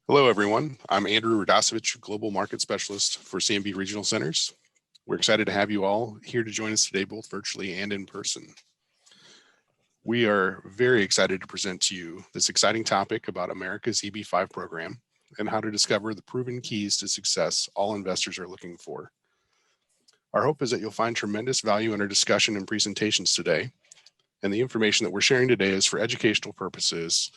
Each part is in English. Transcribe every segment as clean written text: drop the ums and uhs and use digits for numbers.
Hello, everyone. I'm Andrew Radosevich, Global Market Specialist for CMB Regional Centers. We're excited to have you all here to join us today, both virtually and in person. We are very excited to present to you this exciting topic about America's EB-5 program and how to discover the proven keys to success all investors are looking for. Our hope is that you'll find tremendous value in our discussion and presentations today, and the information that we're sharing today is for educational purposes,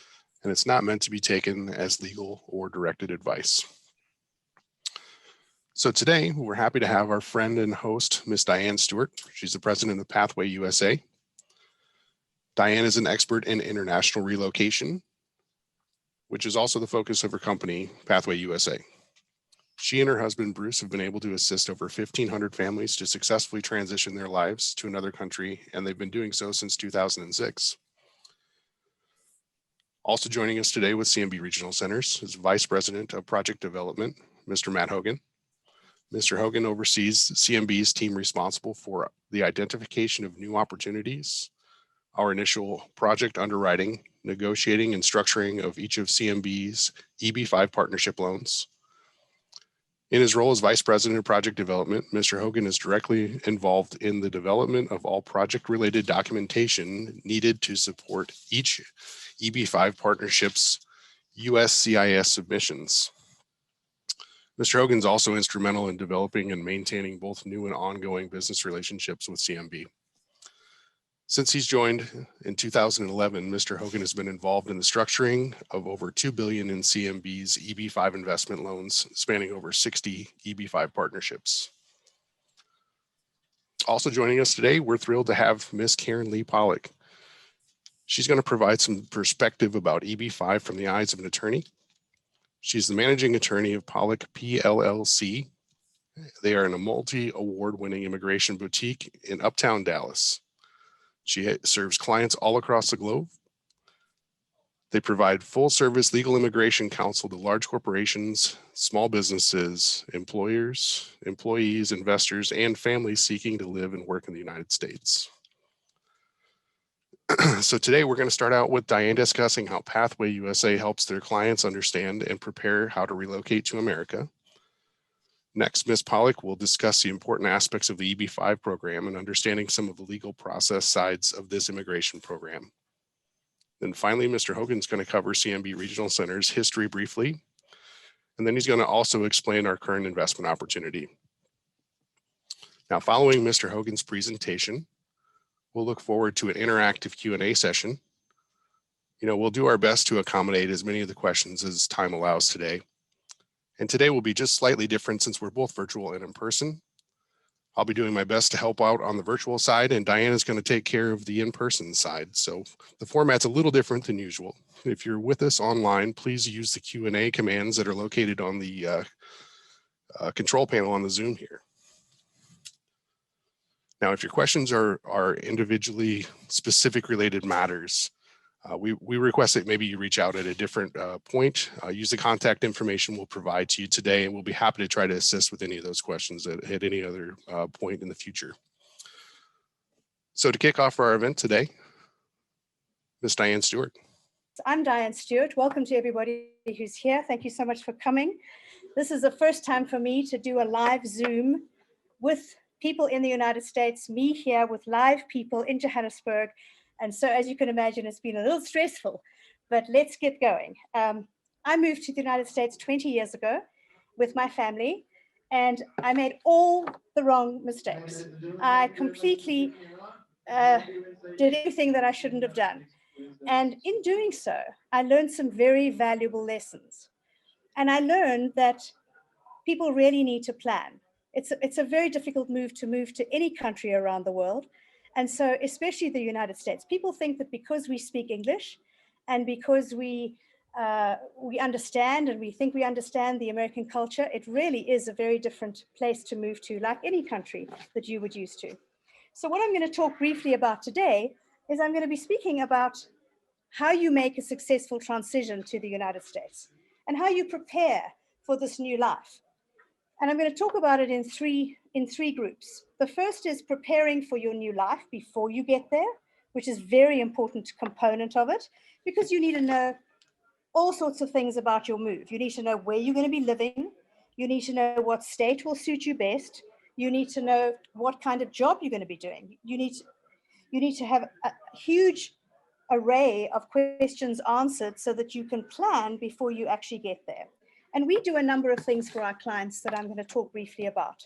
and it's not meant to be taken as legal or directed advice. So today, we're happy to have our friend and host, Ms. Diane Stewart. She's the president of Pathway USA. Diane is an expert in international relocation, which is also the focus of her company, Pathway USA. She and her husband, Bruce, have been able to assist over 1,500 families to successfully transition their lives to another country, and they've been doing so since 2006. Also joining us today with CMB Regional Centers is Vice President of Project Development, Mr. Matt Hogan. Mr. Hogan oversees CMB's team responsible for the identification of new opportunities, our initial project underwriting, negotiating and structuring of each of CMB's EB-5 partnership loans. In his role as Vice President of Project Development, Mr. Hogan is directly involved in the development of all project-related documentation needed to support each EB-5 partnership's USCIS submissions. Mr. Hogan is also instrumental in developing and maintaining both new and ongoing business relationships with CMB. Since he's joined in 2011, Mr. Hogan has been involved in the structuring of over $2 billion in CMB's EB-5 investment loans, spanning over 60 EB-5 partnerships. Also joining us today, we're thrilled to have Ms. Karen Lee Pollock. She's going to provide some perspective about EB-5 from the eyes of an attorney. She's the managing attorney of Pollock PLLC. They are in a multi-award-winning immigration boutique in Uptown Dallas. She serves clients all across the globe. They provide full-service legal immigration counsel to large corporations, small businesses, employers, employees, investors, and families seeking to live and work in the United States. So today we're going to start out with Diane discussing how Pathway USA helps their clients understand and prepare how to relocate to America. Next, Ms. Pollock will discuss the important aspects of the EB-5 program and understanding some of the legal process sides of this immigration program. Then finally, Mr. Hogan's going to cover CMB Regional Center's history briefly, and then he's going to also explain our current investment opportunity. Now, following Mr. Hogan's presentation, we'll look forward to an interactive Q&A session. We'll do our best to accommodate as many of the questions as time allows today. And today will be just slightly different since we're both virtual and in person. I'll be doing my best to help out on the virtual side, and Diane is going to take care of the in-person side. So the format's a little different than usual. If you're with us online, please use the Q&A commands that are located on the control panel on the Zoom here. Now, if your questions are individually specific related matters, we request that maybe you reach out at a different point. Use the contact information we'll provide to you today, and we'll be happy to try to assist with any of those questions at any other point in the future. So to kick off our event today, Ms. Diane Stewart. I'm Diane Stewart. Welcome to everybody who's here. Thank you so much for coming. This is the first time for me to do a live Zoom with people in the United States, me here with live people in Johannesburg. And so, as you can imagine, it's been a little stressful, but let's get going. I moved to the United States 20 years ago with my family, and I made all the wrong mistakes. I completely did everything that I shouldn't have done. And in doing so, I learned some very valuable lessons. And I learned that people really need to plan. It's a very difficult move to any country around the world. And so, especially the United States, people think that because we speak English and because we understand and we think we understand the American culture, it really is a very different place to move to, like any country that you would used to. So what I'm going to talk briefly about today is I'm going to be speaking about how you make a successful transition to the United States and how you prepare for this new life. And I'm going to talk about it in three groups. The first is preparing for your new life before you get there, which is a very important component of it, because you need to know all sorts of things about your move. You need to know where you're going to be living. You need to know what state will suit you best. You need to know what kind of job you're going to be doing. You need to have a huge array of questions answered so that you can plan before you actually get there. And we do a number of things for our clients that I'm going to talk briefly about.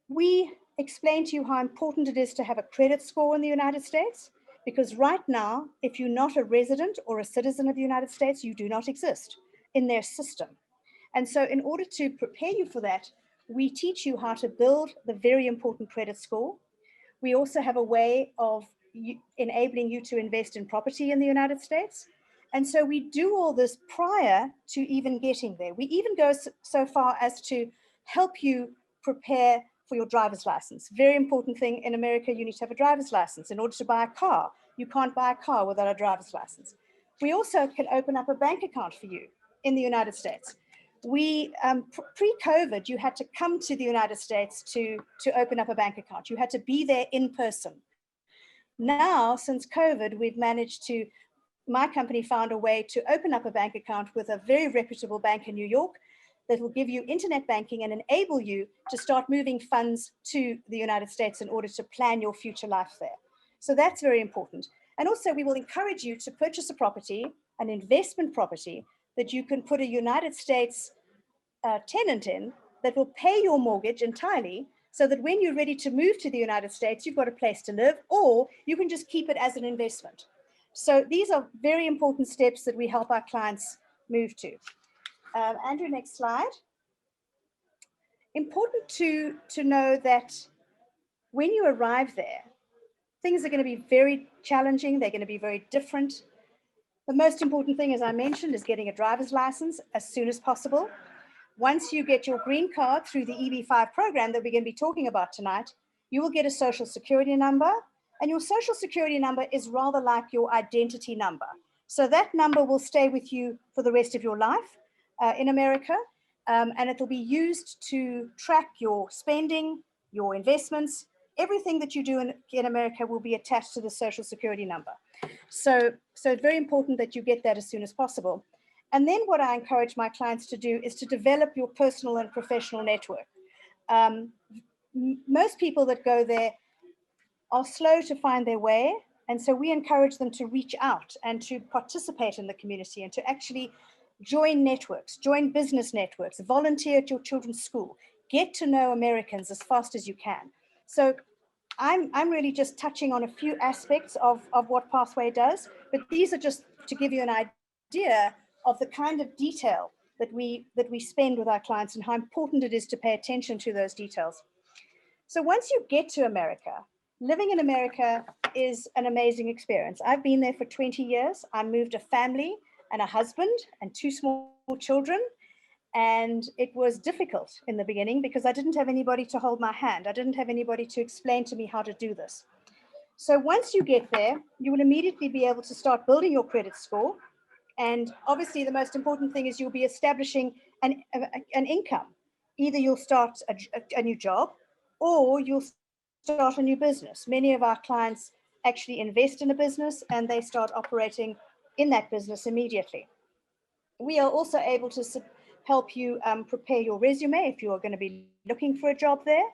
We explain to you how important it is to have a credit score in the United States, because right now, if you're not a resident or a citizen of the United States, you do not exist in their system. And so in order to prepare you for that, we teach you how to build the very important credit score. We also have a way of enabling you to invest in property in the United States. And so we do all this prior to even getting there. We even go so far as to help you prepare for your driver's license. Very important thing in America, you need to have a driver's license in order to buy a car. You can't buy a car without a driver's license. We also can open up a bank account for you in the United States. We, pre-COVID, you had to come to the United States to open up a bank account. You had to be there in person. Now, since COVID, we've managed to, my company found a way to open up a bank account with a very reputable bank in New York that will give you internet banking and enable you to start moving funds to the United States in order to plan your future life there. So that's very important. And also we will encourage you to purchase a property, an investment property, that you can put a United States tenant in that will pay your mortgage entirely, so that when you're ready to move to the United States, you've got a place to live, or you can just keep it as an investment. So these are very important steps that we help our clients move to. Andrew, next slide. Important to know that when you arrive there, things are going to be very challenging. They're going to be very different. The most important thing, as I mentioned, is getting a driver's license as soon as possible. Once you get your green card through the EB-5 program that we're going to be talking about tonight, you will get a social security number, and your social security number is rather like your identity number. So that number will stay with you for the rest of your life in America, and it will be used to track your spending, your investments. Everything that you do in America will be attached to the social security number. So it's very important that you get that as soon as possible. And then what I encourage my clients to do is to develop your personal and professional network. Most people that go there are slow to find their way. And so we encourage them to reach out and to participate in the community and to actually join networks, join business networks, volunteer at your children's school, get to know Americans as fast as you can. So I'm really just touching on a few aspects of what Pathway does, but these are just to give you an idea of the kind of detail that we spend with our clients and how important it is to pay attention to those details. So once you get to America, living in America is an amazing experience. I've been there for 20 years. I moved a family and a husband and 2 small children. And it was difficult in the beginning because I didn't have anybody to hold my hand. I didn't have anybody to explain to me how to do this. So once you get there, you will immediately be able to start building your credit score. And obviously the most important thing is you'll be establishing an income. Either you'll start a new job or you'll start a new business. Many of our clients actually invest in a business and they start operating in that business immediately. We are also able to help you prepare your resume if you are going to be looking for a job there.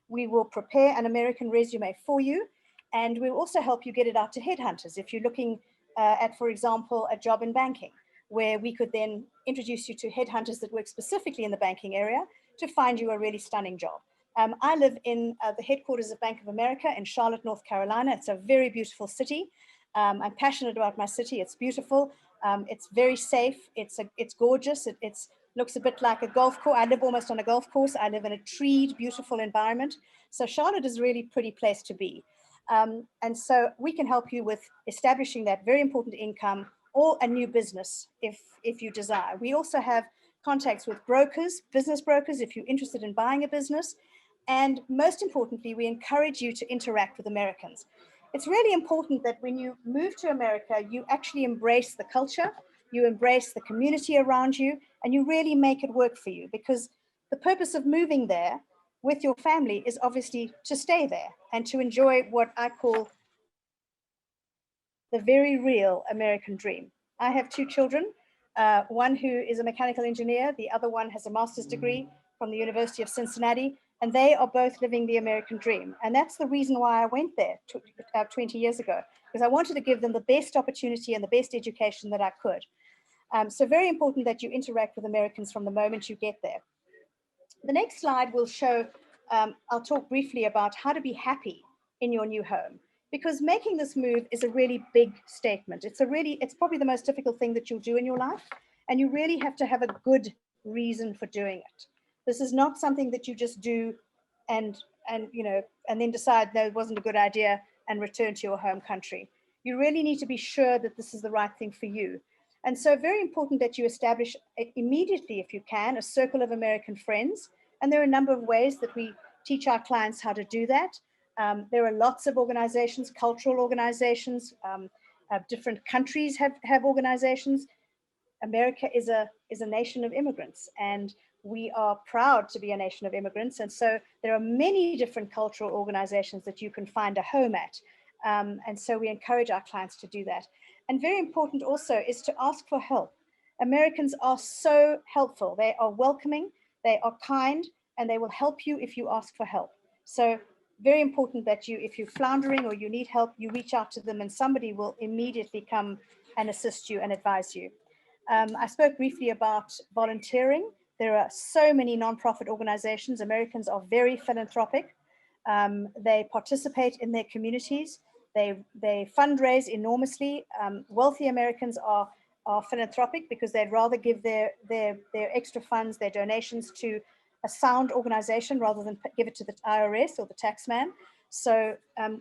We will prepare an American resume for you, and we'll also help you get it out to headhunters if you're looking at, for example, a job in banking, where we could then introduce you to headhunters that work specifically in the banking area to find you a really stunning job. I live in the headquarters of Bank of America in Charlotte, North Carolina. It's a very beautiful city. I'm passionate about my city. It's beautiful. It's very safe. It's gorgeous. It looks a bit like a golf course. I live almost on a golf course. I live in a treed, beautiful environment. So Charlotte is a really pretty place to be. And so we can help you with establishing that very important income or a new business if you desire. We also have contacts with brokers, business brokers, if you're interested in buying a business. And most importantly, we encourage you to interact with Americans. It's really important that when you move to America, you actually embrace the culture, you embrace the community around you, and you really make it work for you, because the purpose of moving there with your family is obviously to stay there and to enjoy what I call the very real American dream. I have 2 children. one who is a mechanical engineer, the other one has a master's degree from the University of Cincinnati, and they are both living the American dream. And that's the reason why I went there 20 years ago, because I wanted to give them the best opportunity and the best education that I could. So very important that you interact with Americans from the moment you get there. The next slide will show, I'll talk briefly about how to be happy in your new home, because making this move is a really big statement. It's probably the most difficult thing that you'll do in your life, and you really have to have a good reason for doing it. This is not something that you just do and then decide that it wasn't a good idea and return to your home country. You really need to be sure that this is the right thing for you. And so very important that you establish immediately, if you can, a circle of American friends. And there are a number of ways that we teach our clients how to do that. There are lots of organizations, cultural organizations, different countries have organizations. America is a nation of immigrants, and we are proud to be a nation of immigrants. And so there are many different cultural organizations that you can find a home at. And so we encourage our clients to do that. And very important also is to ask for help. Americans are so helpful. They are welcoming, they are kind, and they will help you if you ask for help. So very important that you, if you're floundering or you need help, you reach out to them and somebody will immediately come and assist you and advise you. I spoke briefly about volunteering. There are so many nonprofit organizations. Americans are very philanthropic. They participate in their communities. They fundraise enormously. Wealthy Americans are philanthropic because they'd rather give their extra funds, their donations to a sound organization rather than give it to the IRS or the tax man. So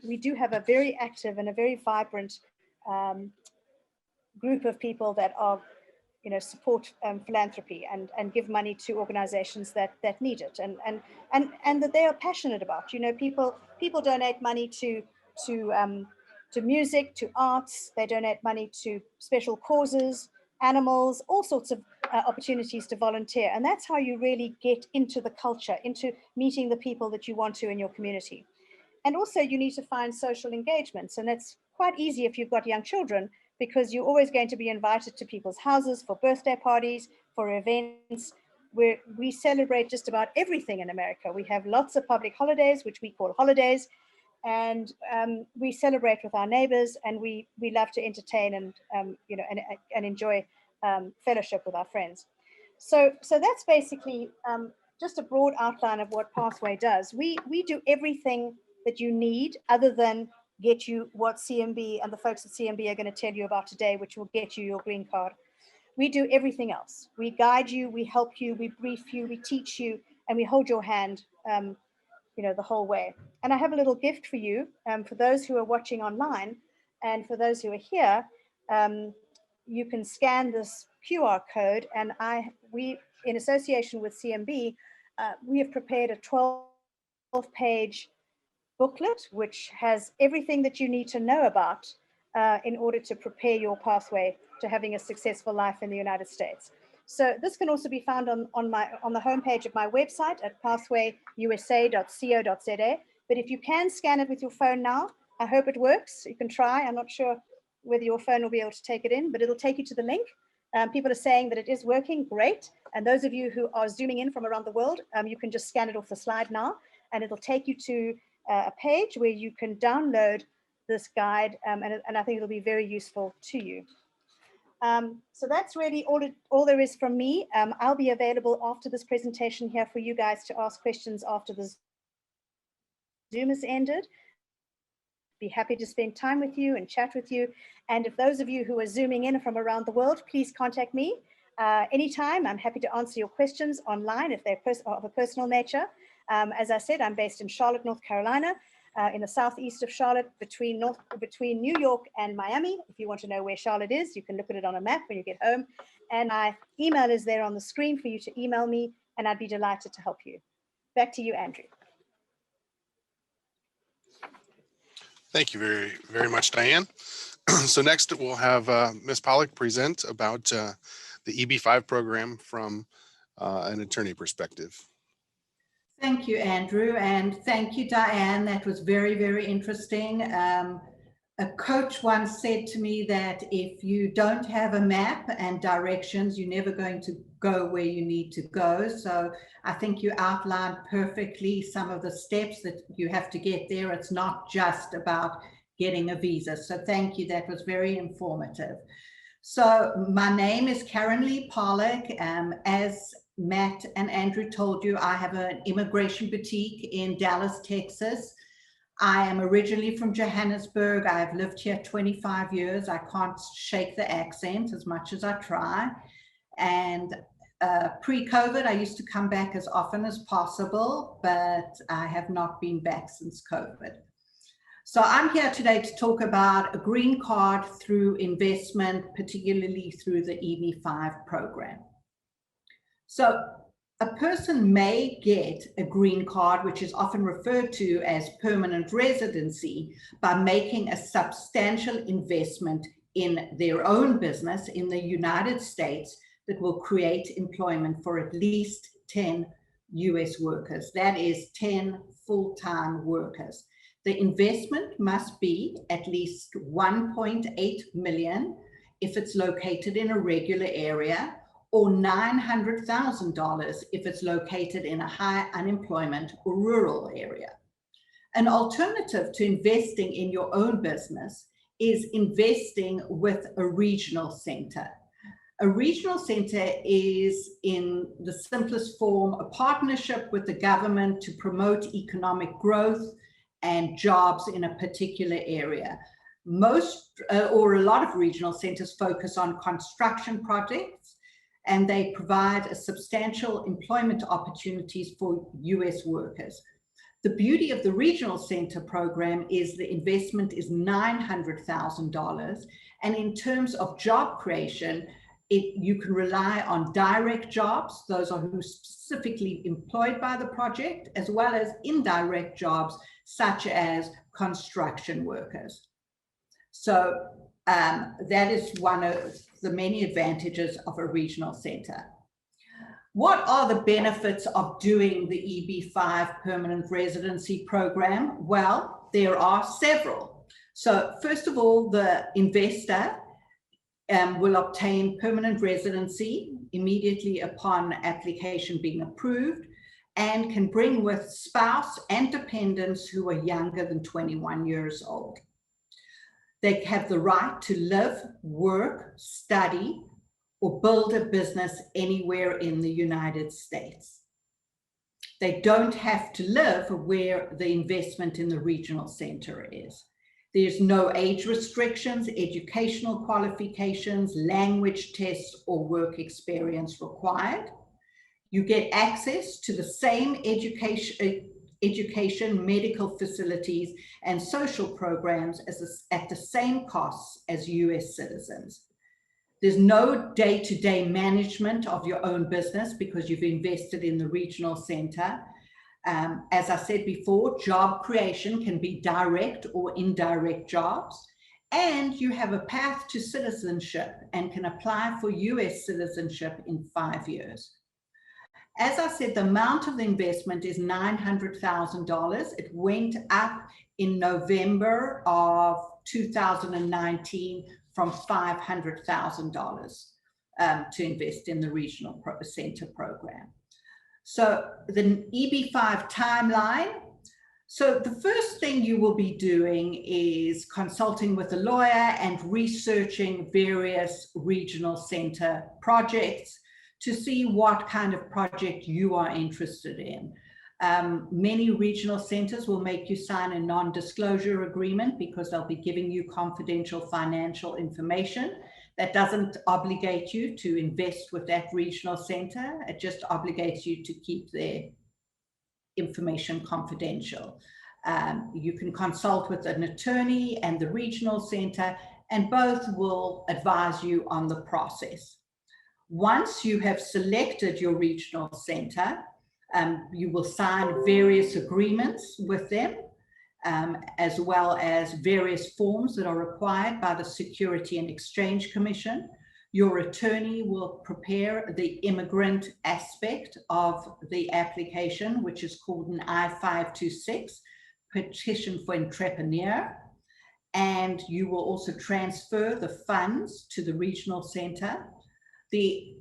we do have a very active and a very vibrant group of people that are, support philanthropy and give money to organizations that need it and that they are passionate about. People donate money to music, to arts. They donate money to special causes, animals, all sorts of opportunities to volunteer. And that's how you really get into the culture, into meeting the people that you want to in your community. And also you need to find social engagements. And it's quite easy if you've got young children, because you're always going to be invited to people's houses for birthday parties, for events, where we celebrate just about everything in America. We have lots of public holidays, which we call holidays. And we celebrate with our neighbors, and we love to entertain and enjoy fellowship with our friends. So that's basically just a broad outline of what Pathway does. We do everything that you need other than get you what CMB and the folks at CMB are going to tell you about today, which will get you your green card. We do everything else. We guide you, we help you, we brief you, we teach you, and we hold your hand the whole way. And I have a little gift for you, for those who are watching online, and for those who are here. You can scan this QR code, and we, in association with CMB, we have prepared a 12-page booklet, which has everything that you need to know about in order to prepare your pathway to having a successful life in the United States. So this can also be found on the homepage of my website at pathwayusa.co.za. But if you can scan it with your phone now, I hope it works. You can try. I'm not sure whether your phone will be able to take it in, but it'll take you to the link. People are saying that it is working great. And those of you who are zooming in from around the world, you can just scan it off the slide now, and it'll take you to a page where you can download this guide, and I think it'll be very useful to you. So that's really all there is from me. I'll be available after this presentation here for you guys to ask questions after the Zoom is ended. Be happy to spend time with you and chat with you. And if those of you who are zooming in from around the world, please contact me anytime. I'm happy to answer your questions online if they're of a personal nature. As I said, I'm based in Charlotte, North Carolina, in the southeast of Charlotte, between New York and Miami. If you want to know where Charlotte is, you can look at it on a map when you get home. And my email is there on the screen for you to email me, and I'd be delighted to help you. Back to you, Andrew. Thank you very, very much, Diane. So next we'll have Ms. Pollock present about the EB-5 program from an attorney perspective. Thank you, Andrew, and thank you, Diane. That was very, very interesting. A coach once said to me that if you don't have a map and directions, you're never going to go where you need to go. So I think you outlined perfectly some of the steps that you have to get there. It's not just about getting a visa. So thank you. That was very informative. So my name is Karen Lee Pollock. As Matt and Andrew told you, I have an immigration boutique in Dallas, Texas. I am originally from Johannesburg. I've lived here 25 years. I can't shake the accent as much as I try. And pre-COVID, I used to come back as often as possible, but I have not been back since COVID. So I'm here today to talk about a green card through investment, particularly through the EB-5 program. So a person may get a green card, which is often referred to as permanent residency, by making a substantial investment in their own business in the United States that will create employment for at least 10 US workers. That is 10 full-time workers. The investment must be at least 1.8 million if it's located in a regular area, or $900,000 if it's located in a high unemployment or rural area. An alternative to investing in your own business is investing with a regional center. A regional center is, in the simplest form, a partnership with the government to promote economic growth and jobs in a particular area. Most or a lot of regional centers focus on construction projects, and they provide a substantial employment opportunities for US workers. The beauty of the regional center program is the investment is $900,000. And in terms of job creation, you can rely on direct jobs. Those are who's specifically employed by the project, as well as indirect jobs, such as construction workers. So that is one of the many advantages of a regional center. What are the benefits of doing the EB-5 permanent residency program? Well, there are several. So first of all, the investor will obtain permanent residency immediately upon application being approved, and can bring with spouse and dependents who are younger than 21 years old. They have the right to live, work, study, or build a business anywhere in the United States. They don't have to live where the investment in the regional center is. There's no age restrictions, educational qualifications, language tests, or work experience required. You get access to the same education, medical facilities, and social programs at the same costs as US citizens. There's no day-to-day management of your own business because you've invested in the regional center. As I said before, job creation can be direct or indirect jobs, and you have a path to citizenship and can apply for US citizenship in 5 years. As I said, the amount of the investment is $900,000. It went up in November of 2019 from $500,000 to invest in the regional center program. So the EB-5 timeline. So the first thing you will be doing is consulting with a lawyer and researching various regional center projects to see what kind of project you are interested in. Many regional centers will make you sign a non-disclosure agreement because they'll be giving you confidential financial information. That doesn't obligate you to invest with that regional center. It just obligates you to keep their information confidential. You can consult with an attorney and the regional center, and both will advise you on the process. Once you have selected your regional center, you will sign various agreements with them, as well as various forms that are required by the Security and Exchange Commission. Your attorney will prepare the immigrant aspect of the application, which is called an I-526, Petition for Entrepreneur. and you will also transfer the funds to the regional center. The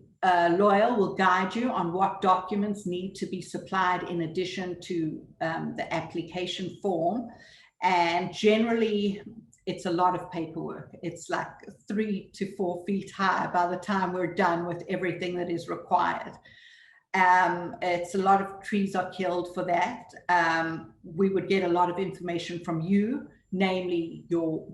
lawyer will guide you on what documents need to be supplied in addition to the application form. And generally, it's a lot of paperwork. It's like 3 to 4 feet high by the time we're done with everything that is required. It's a lot of trees are killed for that. We would get a lot of information from you, namely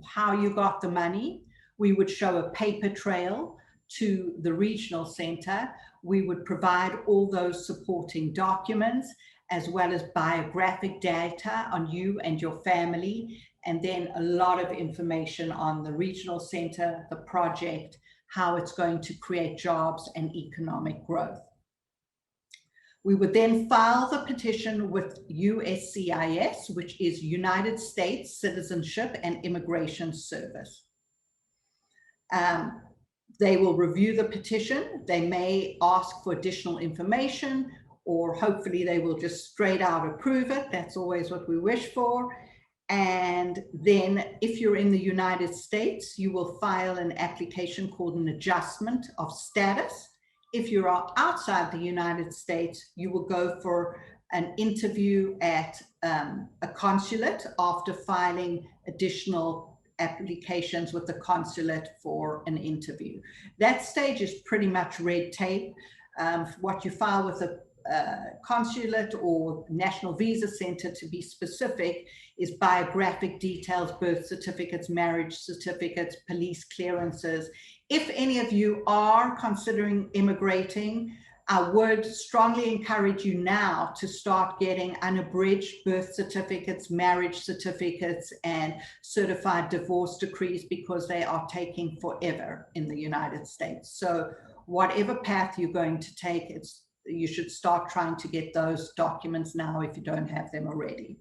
how you got the money. We would show a paper trail to the regional center. We would provide all those supporting documents, as well as biographic data on you and your family, and then a lot of information on the regional center, the project, how it's going to create jobs and economic growth. We would then file the petition with USCIS, which is United States Citizenship and Immigration Service. They will review the petition. They may ask for additional information, or hopefully they will just straight out approve it. That's always what we wish for. And then if you're in the United States, you will file an application called an adjustment of status. If you are outside the United States, you will go for an interview at a consulate after filing additional applications with the consulate for an interview. That stage is pretty much red tape. What you file with a consulate or National Visa Center, to be specific, is biographic details, birth certificates, marriage certificates, police clearances. If any of you are considering immigrating, I would strongly encourage you now to start getting unabridged birth certificates, marriage certificates, and certified divorce decrees, because they are taking forever in the United States. So whatever path you're going to take, you should start trying to get those documents now if you don't have them already.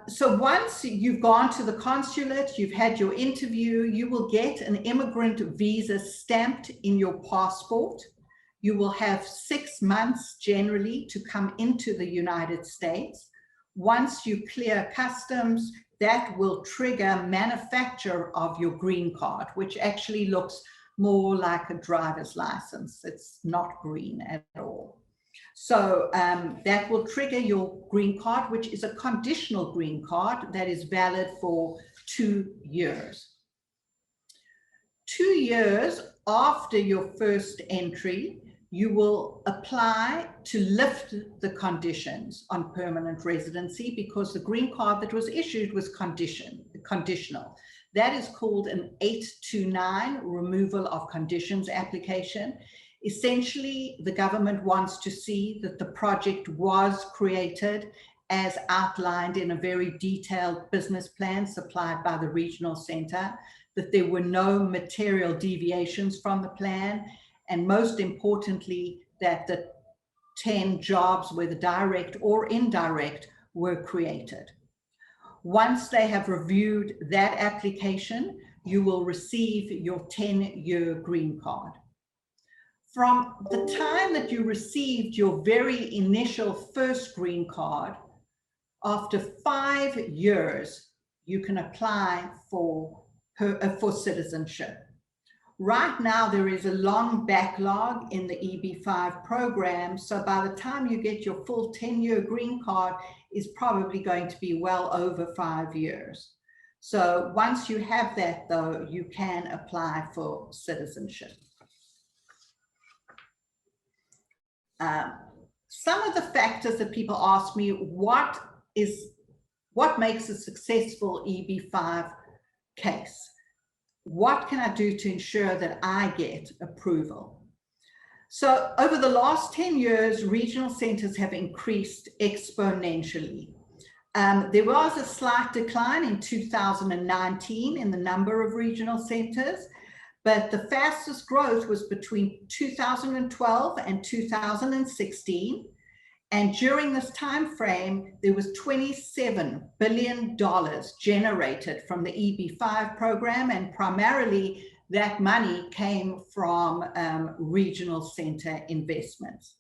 So once you've gone to the consulate, you've had your interview, you will get an immigrant visa stamped in your passport. You will have 6 months generally to come into the United States. Once you clear customs, that will trigger manufacture of your green card, which actually looks more like a driver's license. It's not green at all. So that will trigger your green card, which is a conditional green card that is valid for 2 years. 2 years after your first entry, you will apply to lift the conditions on permanent residency, because the green card that was issued was conditional. That is called an 829 removal of conditions application. Essentially, the government wants to see that the project was created as outlined in a very detailed business plan supplied by the regional center, that there were no material deviations from the plan, and most importantly, that the 10 jobs, whether direct or indirect, were created. Once they have reviewed that application, you will receive your 10-year green card. From the time that you received your very initial first green card, after 5 years, you can apply for citizenship. Right now, there is a long backlog in the EB-5 program, so by the time you get your full 10-year green card, is probably going to be well over 5 years. So once you have that, though, you can apply for citizenship. Some of the factors that people ask me, what makes a successful EB-5 case? What can I do to ensure that I get approval? So over the last 10 years, regional centers have increased exponentially. There was a slight decline in 2019 in the number of regional centers, but the fastest growth was between 2012 and 2016. And during this time frame, there was $27 billion generated from the EB-5 program, and primarily that money came from regional center investments.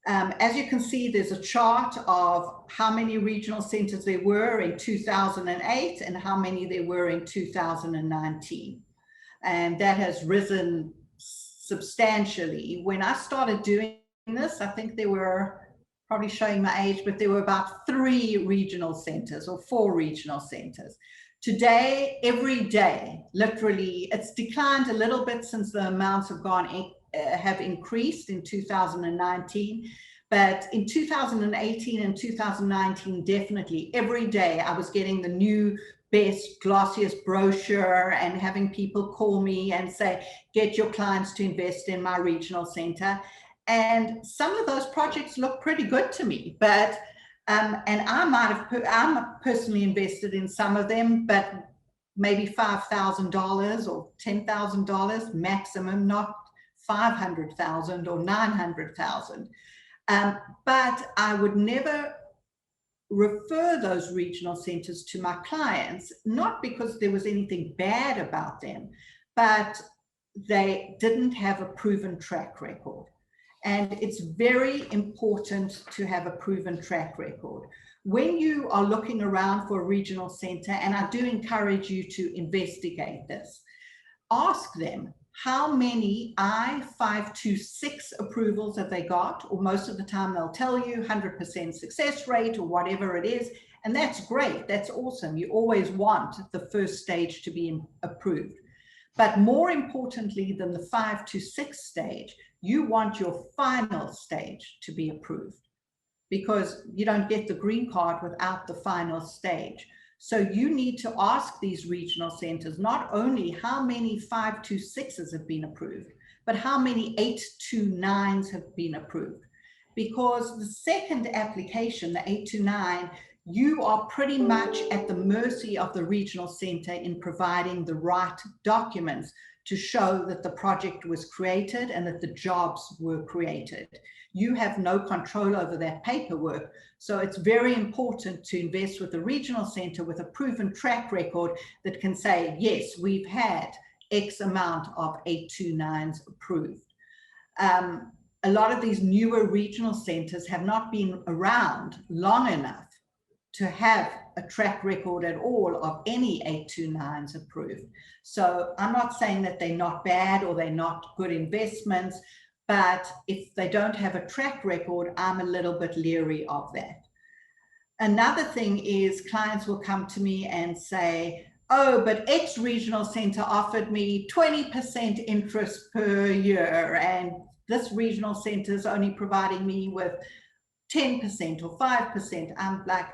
As you can see, there's a chart of how many regional centers there were in 2008 and how many there were in 2019. And that has risen substantially. When I started doing this, I think there were, probably showing my age, but there were about 3 regional centers or 4 regional centers. Today, every day, literally, it's declined a little bit since the amounts have increased in 2019. But in 2018 and 2019, definitely every day I was getting the new, best, glossiest brochure and having people call me and say, get your clients to invest in my regional center. And some of those projects look pretty good to me, but and I'm personally invested in some of them, but maybe $5,000 or $10,000 maximum, not 500,000 or 900,000. But I would never refer those regional centers to my clients, not because there was anything bad about them, but they didn't have a proven track record. And it's very important to have a proven track record. When you are looking around for a regional center, and I do encourage you to investigate this, ask them how many I-526 approvals have they got, or most of the time they'll tell you 100% success rate or whatever it is, and that's great, that's awesome. You always want the first stage to be approved. But more importantly than the 5 to 6 stage, you want your final stage to be approved, because you don't get the green card without the final stage. So you need to ask these regional centers not only how many 526s have been approved, but how many 829s have been approved. Because the second application, the 829, you are pretty much at the mercy of the regional center in providing the right documents to show that the project was created and that the jobs were created. You have no control over that paperwork. So it's very important to invest with a regional center with a proven track record that can say, yes, we've had X amount of 829s approved. A lot of these newer regional centers have not been around long enough to have a track record at all of any 829s approved. So I'm not saying that they're not bad or they're not good investments, but if they don't have a track record, I'm a little bit leery of that. Another thing is clients will come to me and say, oh, but X regional center offered me 20% interest per year, and this regional center is only providing me with 10% or 5%. I'm like,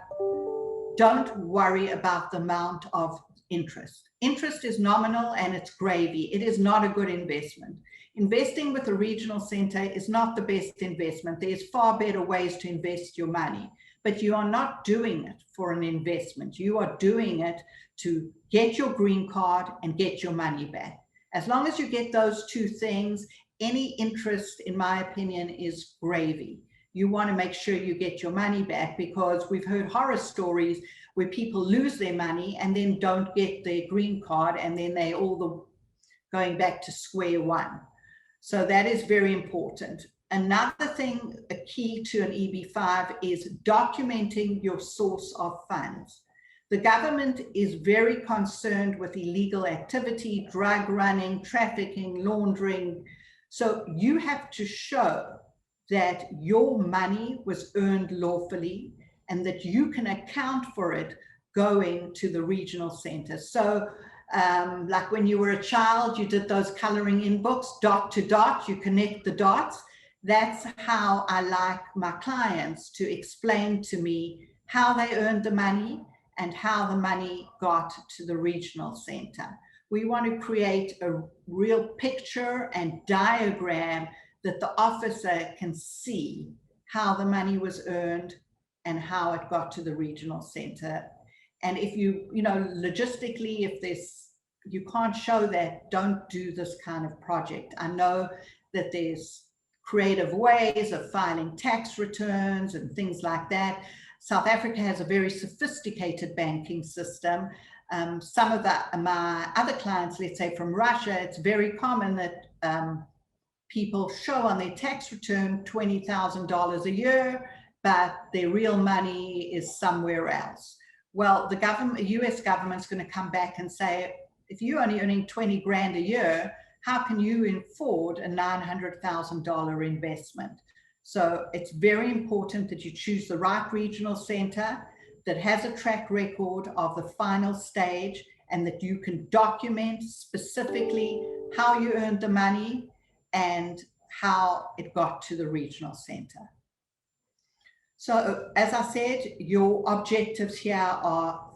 don't worry about the amount of interest. Interest is nominal and it's gravy. It is not a good investment. Investing with a regional center is not the best investment. There's far better ways to invest your money, but you are not doing it for an investment. You are doing it to get your green card and get your money back. As long as you get those two things, any interest, in my opinion, is gravy. You want to make sure you get your money back, because we've heard horror stories where people lose their money and then don't get their green card, and then they all going back to square one. So that is very important. Another thing, a key to an EB-5 is documenting your source of funds. The government is very concerned with illegal activity, drug running, trafficking, laundering. So you have to show that your money was earned lawfully and that you can account for it going to the regional center. So like when you were a child, you did those coloring in books, dot to dot, you connect the dots. That's how I like my clients to explain to me how they earned the money and how the money got to the regional center. We want to create a real picture and diagram that the officer can see how the money was earned and how it got to the regional center. And if logistically, if you can't show that, don't do this kind of project. I know that there's creative ways of filing tax returns and things like that. South Africa has a very sophisticated banking system. Some of my other clients, let's say from Russia, it's very common that people show on their tax return $20,000 a year, but their real money is somewhere else. Well, the government, US government's going to come back and say, if you're only earning 20 grand a year, how can you afford a $900,000 investment? So it's very important that you choose the right regional center that has a track record of the final stage, and that you can document specifically how you earned the money and how it got to the regional center. So as I said, your objectives here are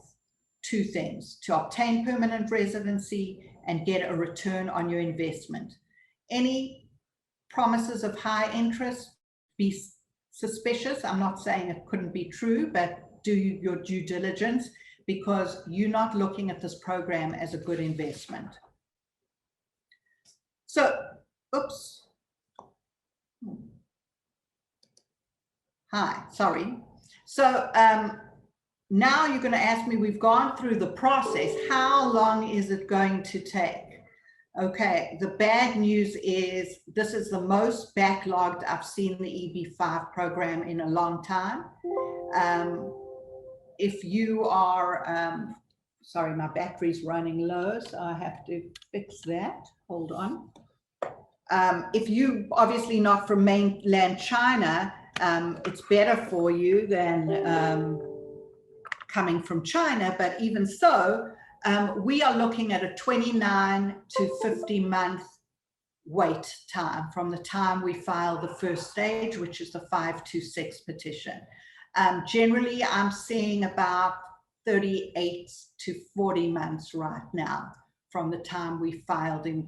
two things: to obtain permanent residency and get a return on your investment. Any promises of high interest, be suspicious. I'm not saying it couldn't be true, but do your due diligence, because you're not looking at this program as a good investment. So, oops. Hi, sorry. So now you're going to ask me, we've gone through the process, how long is it going to take? Okay, the bad news is this is the most backlogged I've seen the EB-5 program in a long time. If you are, sorry, my battery's running low, so I have to fix that. Hold on. If you obviously not from mainland China, it's better for you than coming from China, but even so, we are looking at a 29 to 50 month wait time from the time we file the first stage, which is the 526 petition. Generally, I'm seeing about 38 to 40 months right now from the time we filed in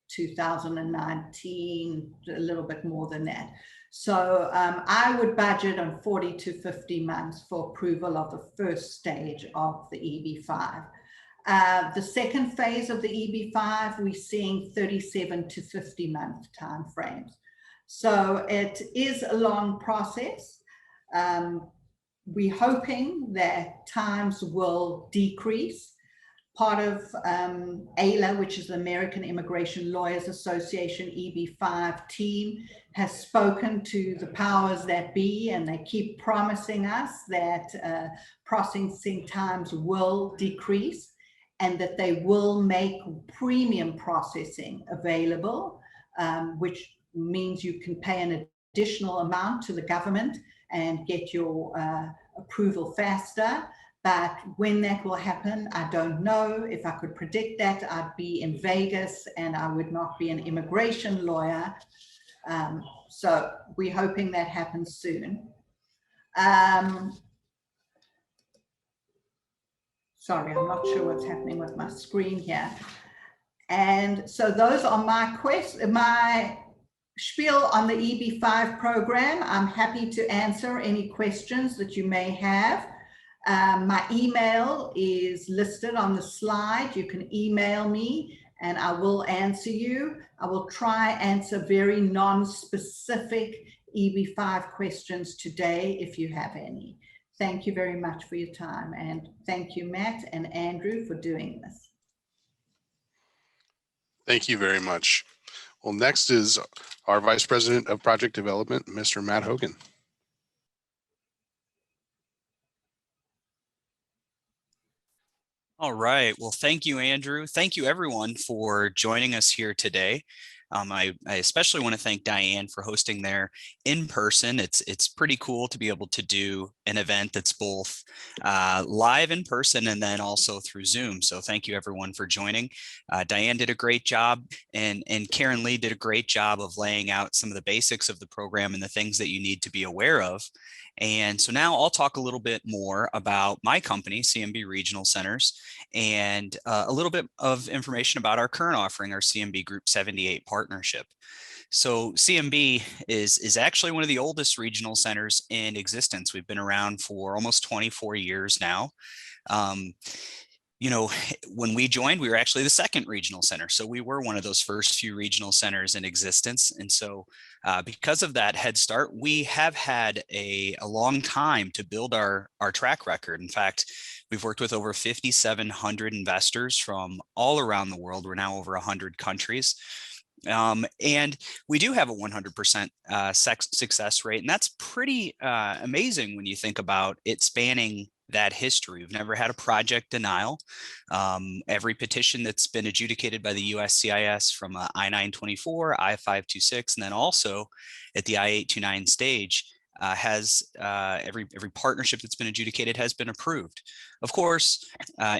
2019, a little bit more than that. So I would budget on 40 to 50 months for approval of the first stage of the EB-5. The second phase of the EB-5, we're seeing 37 to 50 month timeframes. So it is a long process. We're hoping that times will decrease. Part of AILA, which is the American Immigration Lawyers Association EB-5 team, has spoken to the powers that be, and they keep promising us that processing times will decrease and that they will make premium processing available, which means you can pay an additional amount to the government and get your approval faster. But when that will happen, I don't know. If I could predict that, I'd be in Vegas and I would not be an immigration lawyer. So we're hoping that happens soon. Sorry, I'm not sure what's happening with my screen here. And so those are my spiel on the EB-5 program. I'm happy to answer any questions that you may have. My email is listed on the slide. You can email me and I will answer you. I will try answer very non-specific EB-5 questions today if you have any. Thank you very much for your time, and thank you, Matt and Andrew, for doing this. Thank you very much. Well, next is our Vice President of Project Development, Mr. Matt Hogan. All right. Well, thank you, Andrew. Thank you, everyone, for joining us here today. I especially want to thank Diane for hosting there in person. It's pretty cool to be able to do an event that's both live in person and then also through Zoom. So thank you, everyone, for joining. Diane did a great job, and Karen Lee did a great job of laying out some of the basics of the program and the things that you need to be aware of. And so now I'll talk a little bit more about my company, CMB Regional Centers, and a little bit of information about our current offering, our CMB Group 78 partnership. So CMB is actually one of the oldest regional centers in existence. We've been around for almost 24 years now. You know, when we joined, we were actually the second regional center. So we were one of those first few regional centers in existence. And so because of that head start, we have had a long time to build our track record. In fact, we've worked with over 5,700 investors from all around the world. We're now over 100 countries. And we do have a 100% success rate, and that's pretty amazing when you think about it spanning that history. We've never had a project denial. Every petition that's been adjudicated by the USCIS from I-924, I-526, and then also at the I-829 stage has every partnership that's been adjudicated has been approved. Of course,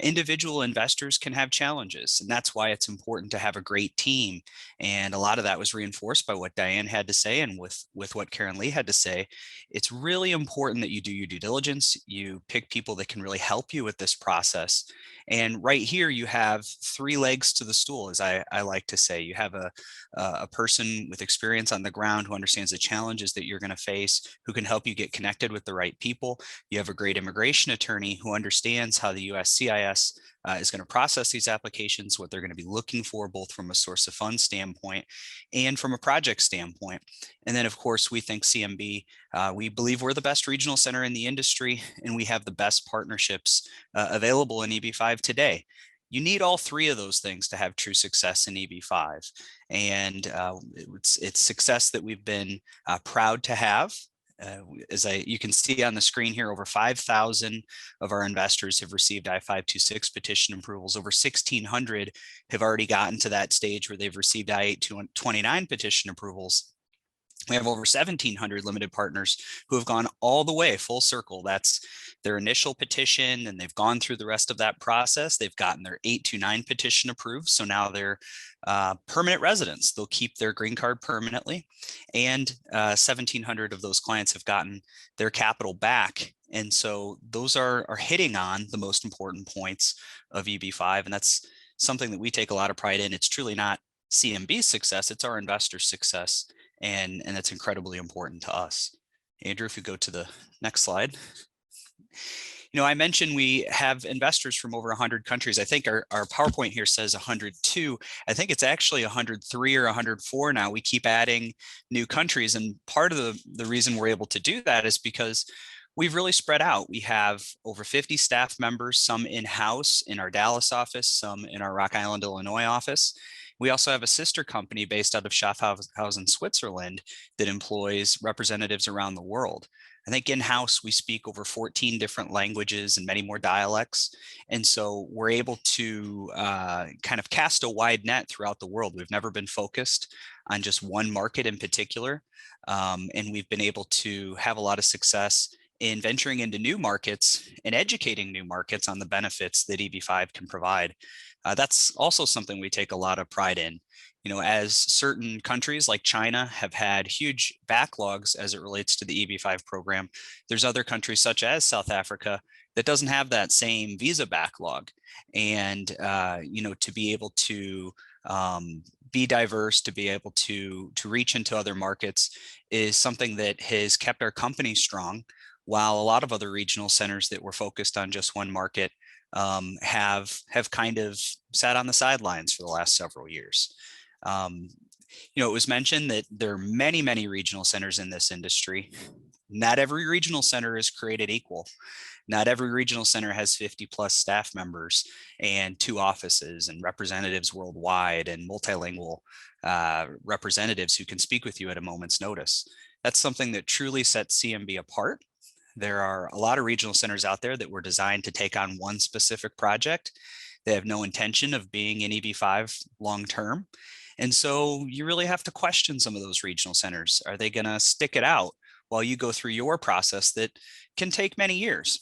individual investors can have challenges, and that's why it's important to have a great team. And a lot of that was reinforced by what Diane had to say and with what Karen Lee had to say. It's really important that you do your due diligence. You pick people that can really help you with this process. And right here, you have three legs to the stool, as I like to say. You have a person with experience on the ground who understands the challenges that you're going to face, who can help you get connected with the right people. You have a great immigration attorney who understands how the USCIS is going to process these applications, what they're going to be looking for, both from a source of funds standpoint and from a project standpoint. And then, of course, we think CMB, we believe we're the best regional center in the industry, and we have the best partnerships available in EB-5 today. You need all three of those things to have true success in EB-5. And it's success that we've been proud to have. You can see on the screen here, over 5,000 of our investors have received I-526 petition approvals. Over 1,600 have already gotten to that stage where they've received I-829 petition approvals. We have over 1,700 limited partners who have gone all the way full circle. That's their initial petition, and they've gone through the rest of that process. They've gotten their 829 petition approved. So now they're permanent residents. They'll keep their green card permanently. And 1,700 of those clients have gotten their capital back. And so those are hitting on the most important points of EB-5. And that's something that we take a lot of pride in. It's truly not CMB's success, it's our investors' success. And that's incredibly important to us. Andrew, if you go to the next slide. I mentioned we have investors from over 100 countries. I think our PowerPoint here says 102. I think it's actually 103 or 104 now. We keep adding new countries. And part of the reason we're able to do that is because we've really spread out. We have over 50 staff members, some in-house in our Dallas office, some in our Rock Island, Illinois office. We also have a sister company based out of Schaffhausen, Switzerland, that employs representatives around the world. I think in-house, we speak over 14 different languages and many more dialects. And so we're able to kind of cast a wide net throughout the world. We've never been focused on just one market in particular. And we've been able to have a lot of success in venturing into new markets and educating new markets on the benefits that EB-5 can provide. That's also something we take a lot of pride in. As certain countries like China have had huge backlogs as it relates to the EB-5 program, there's other countries such as South Africa that doesn't have that same visa backlog. And, to be able to be diverse, to be able to reach into other markets is something that has kept our company strong, while a lot of other regional centers that were focused on just one market have kind of sat on the sidelines for the last several years. It was mentioned that there are many, many regional centers in this industry. Not every regional center is created equal. Not every regional center has 50 plus staff members and 2 offices and representatives worldwide and multilingual representatives who can speak with you at a moment's notice. That's something that truly sets CMB apart. There are a lot of regional centers out there that were designed to take on one specific project. They have no intention of being in EB-5 long-term. And so you really have to question some of those regional centers. Are they going to stick it out while you go through your process that can take many years?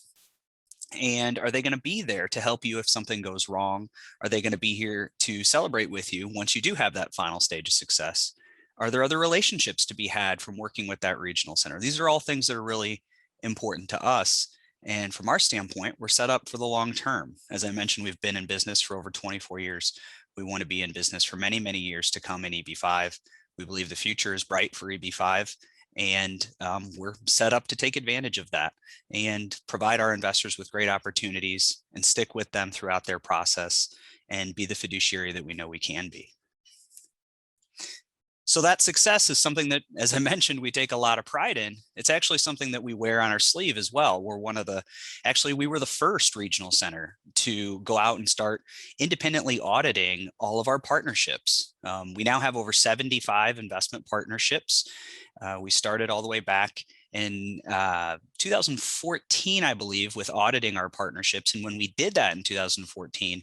And are they going to be there to help you if something goes wrong? Are they going to be here to celebrate with you once you do have that final stage of success? Are there other relationships to be had from working with that regional center? These are all things that are really important to us. And from our standpoint, we're set up for the long term. As I mentioned, we've been in business for over 24 years. We want to be in business for many, many years to come in EB-5. We believe the future is bright for EB-5, and we're set up to take advantage of that and provide our investors with great opportunities and stick with them throughout their process and be the fiduciary that we know we can be. So that success is something that, as I mentioned, we take a lot of pride in. It's actually something that we wear on our sleeve as well. We were the first regional center to go out and start independently auditing all of our partnerships. We now have over 75 investment partnerships. We started all the way back in 2014, I believe, with auditing our partnerships. And when we did that in 2014,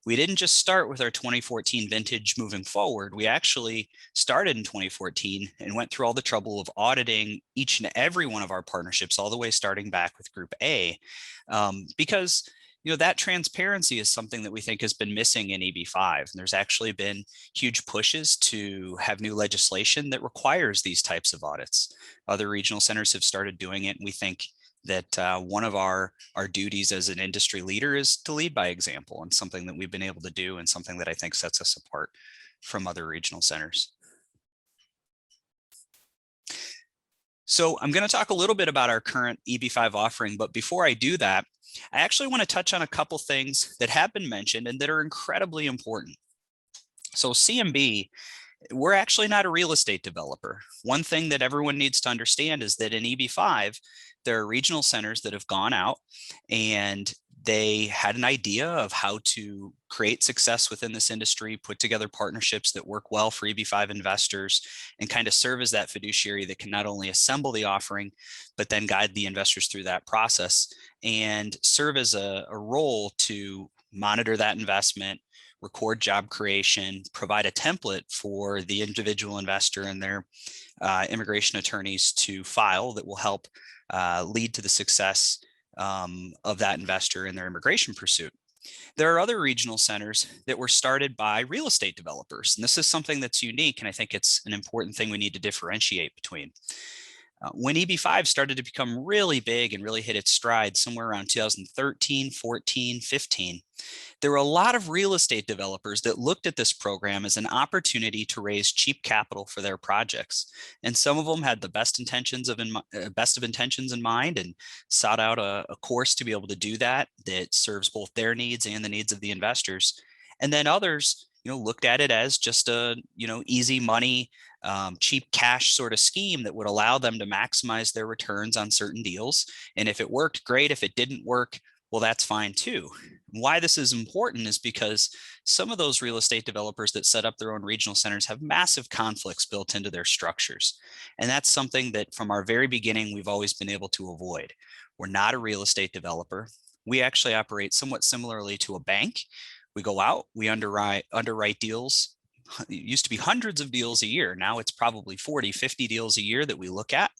we didn't just start with our 2014 vintage moving forward. We actually started in 2014 and went through all the trouble of auditing each and every one of our partnerships, all the way starting back with Group A, because that transparency is something that we think has been missing in EB-5. And there's actually been huge pushes to have new legislation that requires these types of audits. Other regional centers have started doing it, and we think that one of our duties as an industry leader is to lead by example, and something that we've been able to do, and something that I think sets us apart from other regional centers. So I'm going to talk a little bit about our current EB-5 offering, but before I do that, I actually want to touch on a couple things that have been mentioned and that are incredibly important. So CMB, we're actually not a real estate developer. One thing that everyone needs to understand is that in EB-5, there are regional centers that have gone out and they had an idea of how to create success within this industry, put together partnerships that work well for EB-5 investors, and kind of serve as that fiduciary that can not only assemble the offering, but then guide the investors through that process and serve as a role to monitor that investment, record job creation, provide a template for the individual investor and their immigration attorneys to file that will help lead to the success of that investor in their immigration pursuit. There are other regional centers that were started by real estate developers, and this is something that's unique, and I think it's an important thing we need to differentiate between. When EB-5 started to become really big and really hit its stride somewhere around 2013, 14, 15, there were a lot of real estate developers that looked at this program as an opportunity to raise cheap capital for their projects. And some of them had the best of intentions in mind and sought out a course to be able to do that serves both their needs and the needs of the investors. And then others, looked at it as just a, easy money, cheap cash sort of scheme that would allow them to maximize their returns on certain deals. And if it worked, great. If it didn't work, well, that's fine too. Why this is important is because some of those real estate developers that set up their own regional centers have massive conflicts built into their structures. And that's something that from our very beginning, we've always been able to avoid. We're not a real estate developer. We actually operate somewhat similarly to a bank. We go out, we underwrite deals. It used to be hundreds of deals a year. Now it's probably 40, 50 deals a year that we look at.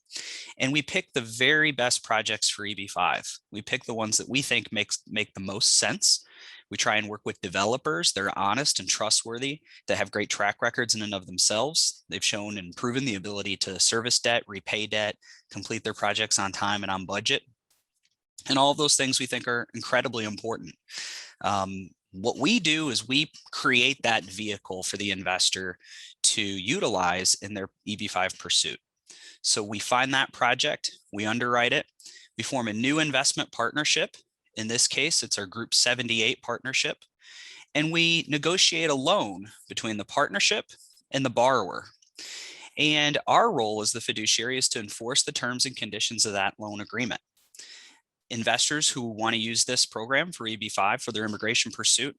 And we pick the very best projects for EB-5. We pick the ones that we think make the most sense. We try and work with developers that are honest and trustworthy, that have great track records in and of themselves. They've shown and proven the ability to service debt, repay debt, complete their projects on time and on budget. And all of those things we think are incredibly important. What we do is we create that vehicle for the investor to utilize in their EB-5 pursuit. So we find that project, we underwrite it, we form a new investment partnership. In this case, it's our Group 78 partnership, and we negotiate a loan between the partnership and the borrower. And our role as the fiduciary is to enforce the terms and conditions of that loan agreement. Investors who want to use this program for EB-5 for their immigration pursuit,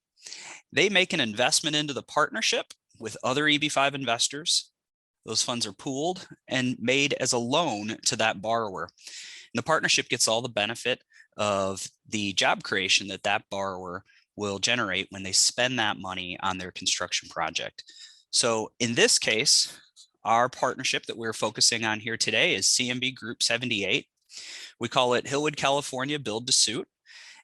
they make an investment into the partnership with other EB-5 investors. Those funds are pooled and made as a loan to that borrower. And the partnership gets all the benefit of the job creation that borrower will generate when they spend that money on their construction project. So in this case, our partnership that we're focusing on here today is CMB Group 78. We call it Hillwood, California Build-to-Suit,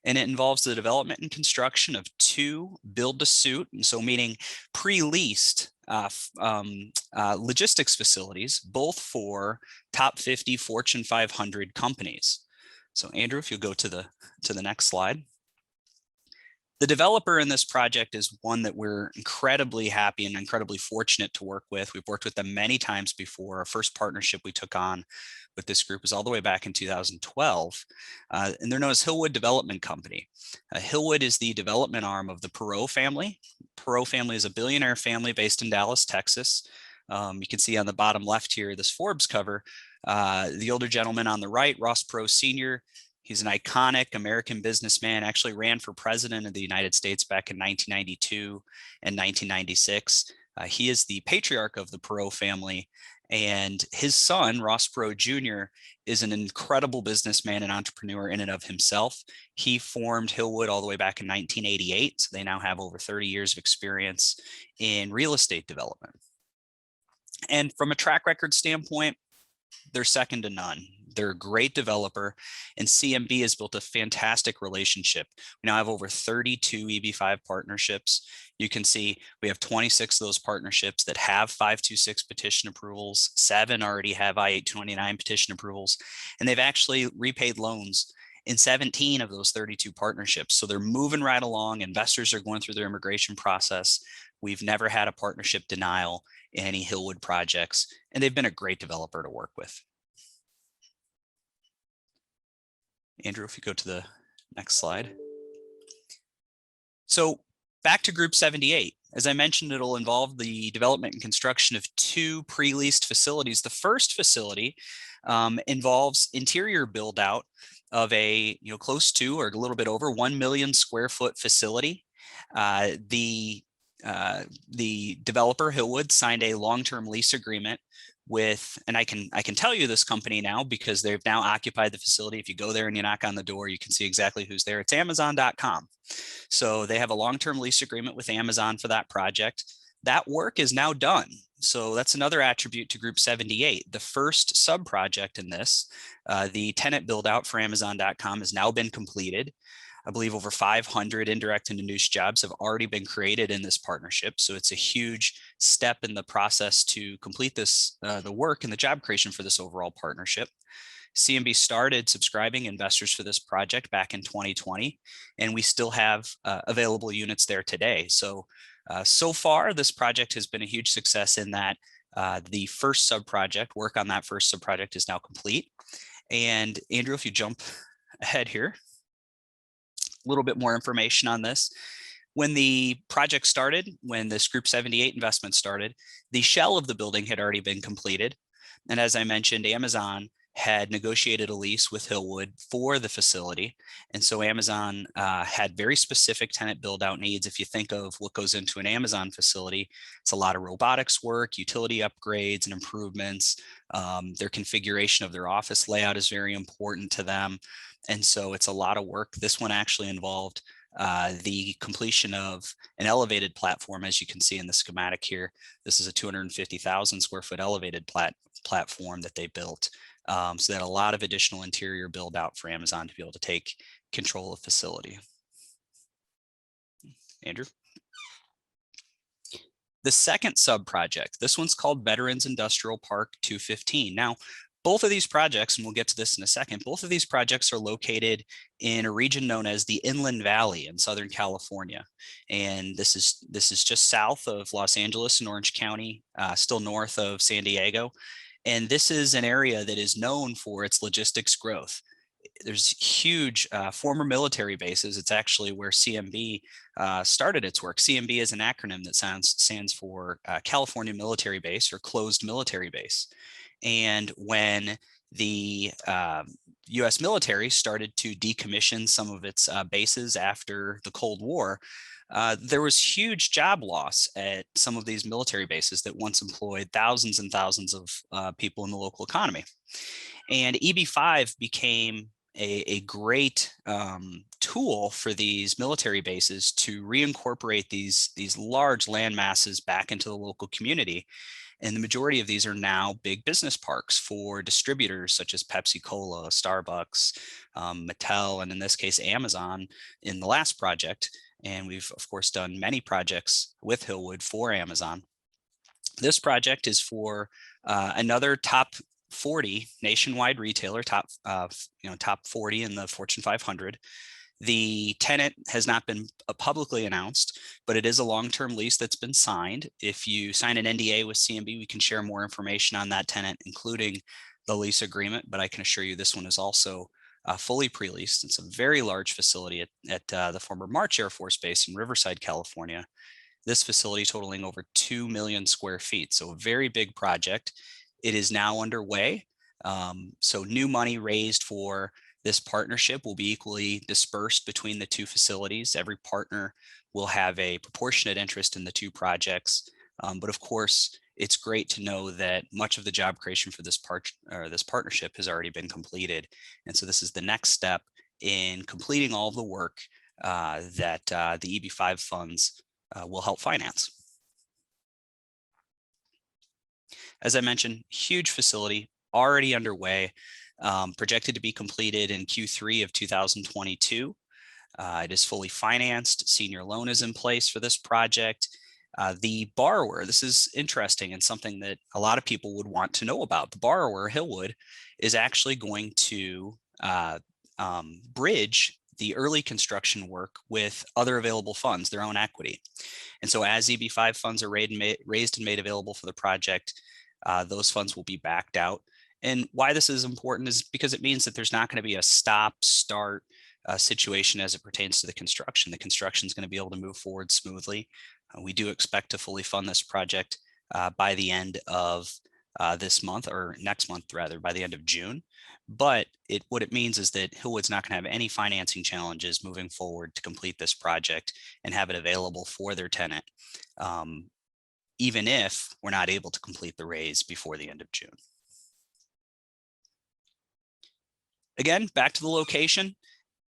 and it involves the development and construction of 2 build-to-suit, and so meaning pre-leased logistics facilities, both for top 50 Fortune 500 companies. So Andrew, if you'll go to the next slide. The developer in this project is one that we're incredibly happy and incredibly fortunate to work with. We've worked with them many times before. Our first partnership we took on with this group was all the way back in 2012. And they're known as Hillwood Development Company. Hillwood is the development arm of the Perot family. Perot family is a billionaire family based in Dallas, Texas. You can see on the bottom left here, this Forbes cover, the older gentleman on the right, Ross Perot Sr., he's an iconic American businessman, actually ran for president of the United States back in 1992 and 1996. He is the patriarch of the Perot family, and his son, Ross Perot Jr., is an incredible businessman and entrepreneur in and of himself. He formed Hillwood all the way back in 1988, so they now have over 30 years of experience in real estate development. And from a track record standpoint, they're second to none. They're a great developer, and CMB has built a fantastic relationship. We now have over 32 EB-5 partnerships. You can see we have 26 of those partnerships that have 526 petition approvals. 7 already have I-829 petition approvals, and they've actually repaid loans in 17 of those 32 partnerships. So they're moving right along. Investors are going through their immigration process. We've never had a partnership denial in any Hillwood projects, and they've been a great developer to work with. Andrew, if you go to the next slide. So back to Group 78. As I mentioned, it'll involve the development and construction of 2 pre-leased facilities. The first facility involves interior build out of a close to or a little bit over 1 million square foot facility. The developer Hillwood signed a long-term lease agreement with, and I can tell you this company now because they've now occupied the facility. If you go there and you knock on the door, you can see exactly who's there. It's Amazon.com. So they have a long-term lease agreement with Amazon for that project. That work is now done. So that's another attribute to Group 78. The first sub-project in this, the tenant build out for Amazon.com, has now been completed. I believe over 500 indirect and induced jobs have already been created in this partnership. So it's a huge step in the process to complete this, the work and the job creation for this overall partnership. CMB started subscribing investors for this project back in 2020, and we still have available units there today. So, so far, this project has been a huge success in that the first sub-project, work on that first sub-project is now complete. And Andrew, if you jump ahead here, a little bit more information on this. When the project started, when this Group 78 investment started, the shell of the building had already been completed. And as I mentioned, Amazon had negotiated a lease with Hillwood for the facility. And so Amazon had very specific tenant build out needs. If you think of what goes into an Amazon facility, it's a lot of robotics work, utility upgrades and improvements. Their configuration of their office layout is very important to them. And so it's a lot of work. This one actually involved the completion of an elevated platform, as you can see in the schematic here. This is a 250,000 square foot elevated platform that they built. So they had a lot of additional interior build out for Amazon to be able to take control of the facility. Andrew? The second sub project, this one's called Veterans Industrial Park 215. Now, both of these projects, and we'll get to this in a second, both of these projects are located in a region known as the Inland Valley in Southern California. And this is just south of Los Angeles and Orange County, still north of San Diego. And this is an area that is known for its logistics growth. There's huge former military bases. It's actually where CMB started its work. CMB is an acronym that stands for California Military Base or Closed Military Base. And when the US military started to decommission some of its bases after the Cold War, there was huge job loss at some of these military bases that once employed thousands and thousands of people in the local economy. And EB-5 became a great tool for these military bases to reincorporate these large land masses back into the local community. And the majority of these are now big business parks for distributors such as Pepsi-Cola, Starbucks, Mattel, and in this case, Amazon in the last project. And we've, of course, done many projects with Hillwood for Amazon. This project is for another top 40 nationwide retailer, top 40 in the Fortune 500. The tenant has not been publicly announced, but it is a long-term lease that's been signed. If you sign an NDA with CMB, we can share more information on that tenant, including the lease agreement, but I can assure you this one is also fully pre-leased. It's a very large facility at the former March Air Force Base in Riverside, California. this facility totaling over 2 million square feet. So a very big project. It is now underway. So new money raised for this partnership will be equally dispersed between the two facilities. Every partner will have a proportionate interest in the two projects. But of course, it's great to know that much of the job creation for this partnership has already been completed. And so this is the next step in completing all of the work that the EB-5 funds will help finance. As I mentioned, huge facility already underway, projected to be completed in Q3 of 2022. It is fully financed. Senior loan is in place for this project. The borrower, this is interesting and something that a lot of people would want to know about. The borrower, Hillwood, is actually going to bridge the early construction work with other available funds, their own equity. And so as EB-5 funds are raised and made available for the project, those funds will be backed out. And why this is important is because it means that there's not going to be a stop-start situation as it pertains to the construction. The construction is going to be able to move forward smoothly. We do expect to fully fund this project by the end of this month, or next month rather, by the end of June. But what it means is that Hillwood's not going to have any financing challenges moving forward to complete this project and have it available for their tenant, even if we're not able to complete the raise before the end of June. Again, back to the location.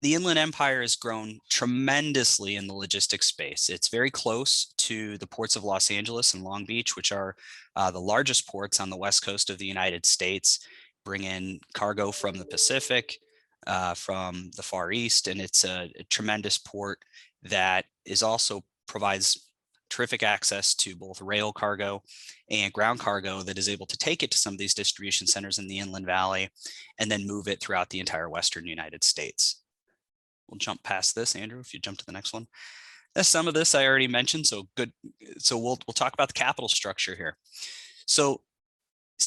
The Inland Empire has grown tremendously in the logistics space. It's very close to the ports of Los Angeles and Long Beach, which are the largest ports on the west coast of the United States, bring in cargo from the Pacific, from the Far East, and it's a tremendous port that is also provides terrific access to both rail cargo and ground cargo that is able to take it to some of these distribution centers in the Inland Valley and then move it throughout the entire Western United States. We'll jump past this, Andrew, if you jump to the next one. Some of this I already mentioned, so good. So we'll talk about the capital structure here. So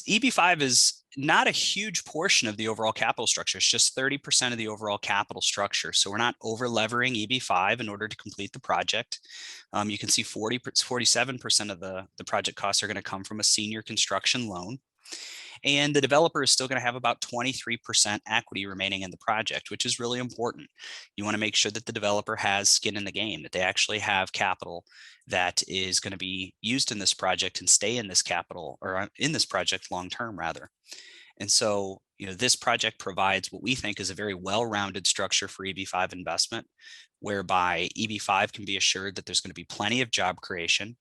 EB-5 is not a huge portion of the overall capital structure. It's just 30% of the overall capital structure. So we're not over levering EB-5 in order to complete the project. You can see 47% of the project costs are going to come from a senior construction loan. And the developer is still going to have about 23% equity remaining in the project, which is really important. You want to make sure that the developer has skin in the game, that they actually have capital that is going to be used in this project and stay in this capital, or in this project long term rather. And so, this project provides what we think is a very well-rounded structure for EB-5 investment, whereby EB-5 can be assured that there's going to be plenty of job creation.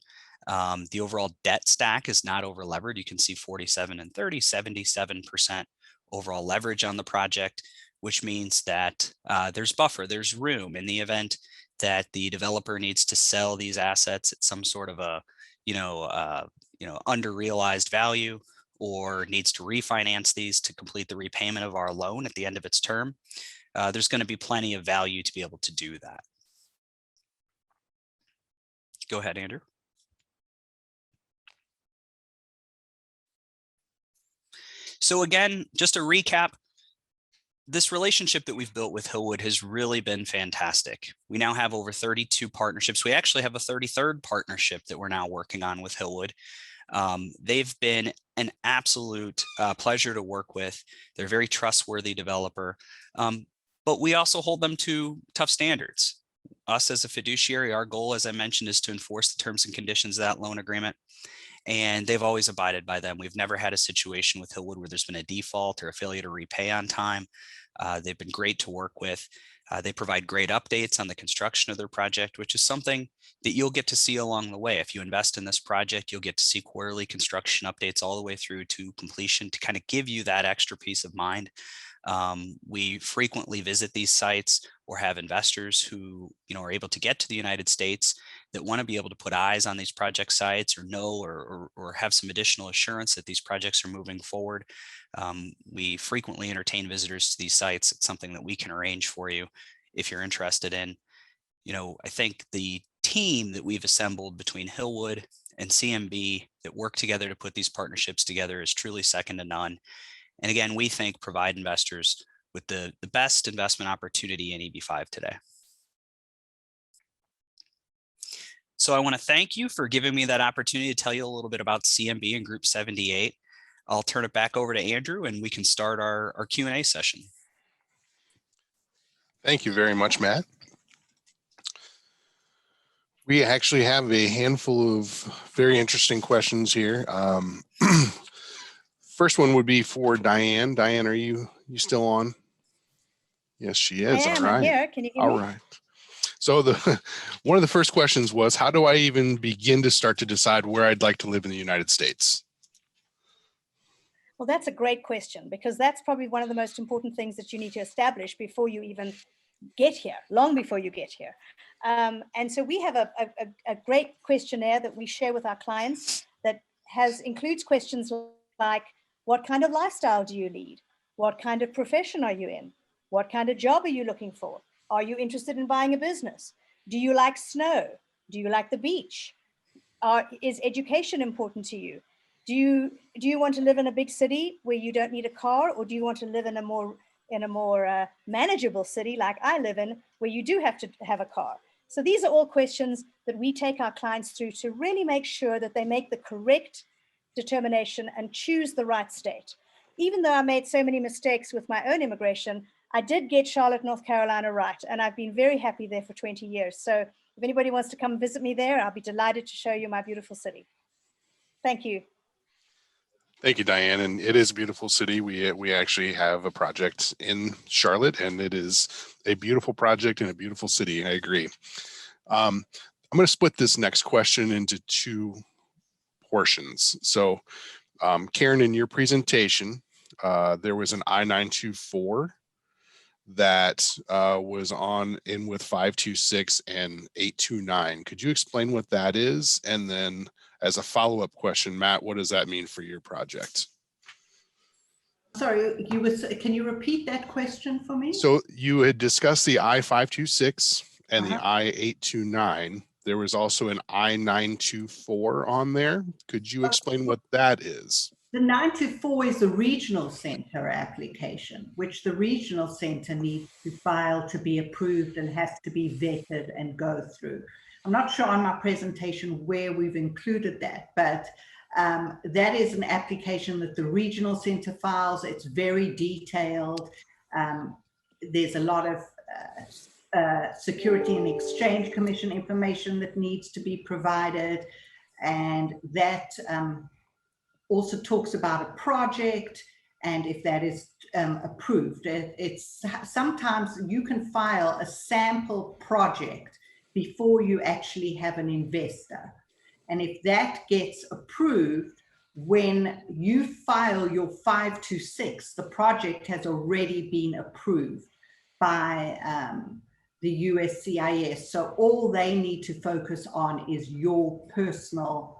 The overall debt stack is not over levered. You can see 47 and 30, 77% overall leverage on the project, which means that there's buffer, there's room in the event that the developer needs to sell these assets at some sort of a, under realized value, or needs to refinance these to complete the repayment of our loan at the end of its term. There's going to be plenty of value to be able to do that. Go ahead, Andrew. So again, just a recap, this relationship that we've built with Hillwood has really been fantastic. We now have over 32 partnerships. We actually have a 33rd partnership that we're now working on with Hillwood. They've been an absolute pleasure to work with. They're a very trustworthy developer, but we also hold them to tough standards. Us as a fiduciary, our goal, as I mentioned, is to enforce the terms and conditions of that loan agreement. And they've always abided by them. We've never had a situation with Hillwood where there's been a default or a failure to repay on time. They've been great to work with. They provide great updates on the construction of their project, which is something that you'll get to see along the way. If you invest in this project, you'll get to see quarterly construction updates all the way through to completion to kind of give you that extra peace of mind. We frequently visit these sites or have investors who are able to get to the United States that want to be able to put eyes on these project sites or know or have some additional assurance that these projects are moving forward. We frequently entertain visitors to these sites. It's something that we can arrange for you if you're interested in. I think the team that we've assembled between Hillwood and CMB that work together to put these partnerships together is truly second to none. And again, we think provide investors with the best investment opportunity in EB-5 today. So I want to thank you for giving me that opportunity to tell you a little bit about CMB and Group 78. I'll turn it back over to Andrew and we can start our Q&A session. Thank you very much, Matt. We actually have a handful of very interesting questions here. First one would be for Diane. Diane, are you still on? Yes, she is. I am. All right. I'm here. Can you hear All me? right. So one of the first questions was, how do I even begin to start to decide where I'd like to live in the United States? Well, that's a great question, because that's probably one of the most important things that you need to establish before you even get here, long before you get here. And so we have a great questionnaire that we share with our clients that includes questions like, what kind of lifestyle do you lead? What kind of profession are you in? What kind of job are you looking for? Are you interested in buying a business? Do you like snow? Do you like the beach? Is education important to you? Do you want to live in a big city where you don't need a car, or do you want to live in a more manageable city like I live in, where you do have to have a car? So these are all questions that we take our clients through to really make sure that they make the correct determination and choose the right state. Even though I made so many mistakes with my own immigration, I did get Charlotte, North Carolina right, and I've been very happy there for 20 years. So if anybody wants to come visit me there, I'll be delighted to show you my beautiful city. Thank you. Thank you, Diane. And it is a beautiful city. We actually have a project in Charlotte, and it is a beautiful project in a beautiful city. I agree. I'm going to split this next question into two portions. So Karen, in your presentation, there was an I-924 that was in with 526 and 829. Could you explain what that is? And then as a follow-up question, Matt, what does that mean for your project? Sorry, can you repeat that question for me? So you had discussed the I-526 and the I-829. There was also an I-924 on there. Could you explain what that is? The 924 is the regional center application, which the regional center needs to file to be approved and has to be vetted and go through. I'm not sure on my presentation where we've included that, but that is an application that the regional center files. It's very detailed. There's a lot of Security and Exchange Commission information that needs to be provided, and that also talks about a project and if that is approved. It's sometimes you can file a sample project before you actually have an investor. And if that gets approved, when you file your 526, the project has already been approved by the USCIS. So all they need to focus on is your personal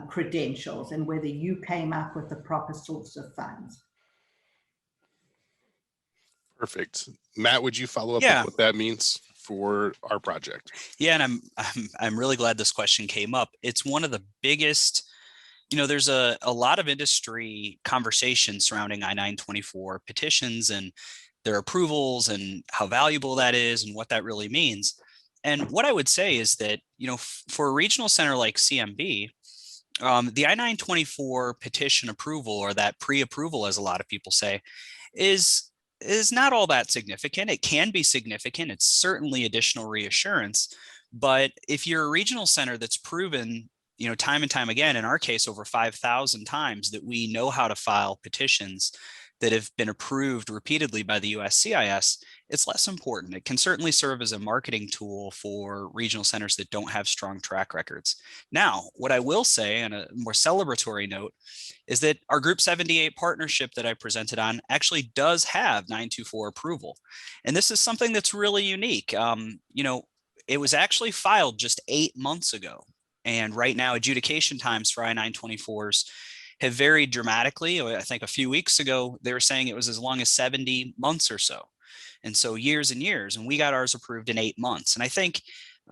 credentials and whether you came up with the proper source of funds. Perfect. Matt, would you follow up Yeah. with what that means for our project? Yeah, and I'm really glad this question came up. It's one of the biggest, there's a lot of industry conversation surrounding I-924 petitions and their approvals and how valuable that is and what that really means. And what I would say is that, for a regional center like CMB, the I-924 petition approval, or that pre-approval, as a lot of people say, is not all that significant. It can be significant. It's certainly additional reassurance. But if you're a regional center that's proven, time and time again, in our case, over 5,000 times, that we know how to file petitions that have been approved repeatedly by the USCIS, it's less important. It can certainly serve as a marketing tool for regional centers that don't have strong track records. Now, what I will say on a more celebratory note is that our Group 78 partnership that I presented on actually does have 924 approval. And this is something that's really unique. It was actually filed just 8 months ago. And right now, adjudication times for I-924s have varied dramatically. I think a few weeks ago, they were saying it was as long as 70 months or so. And so years and years, and we got ours approved in 8 months. And I think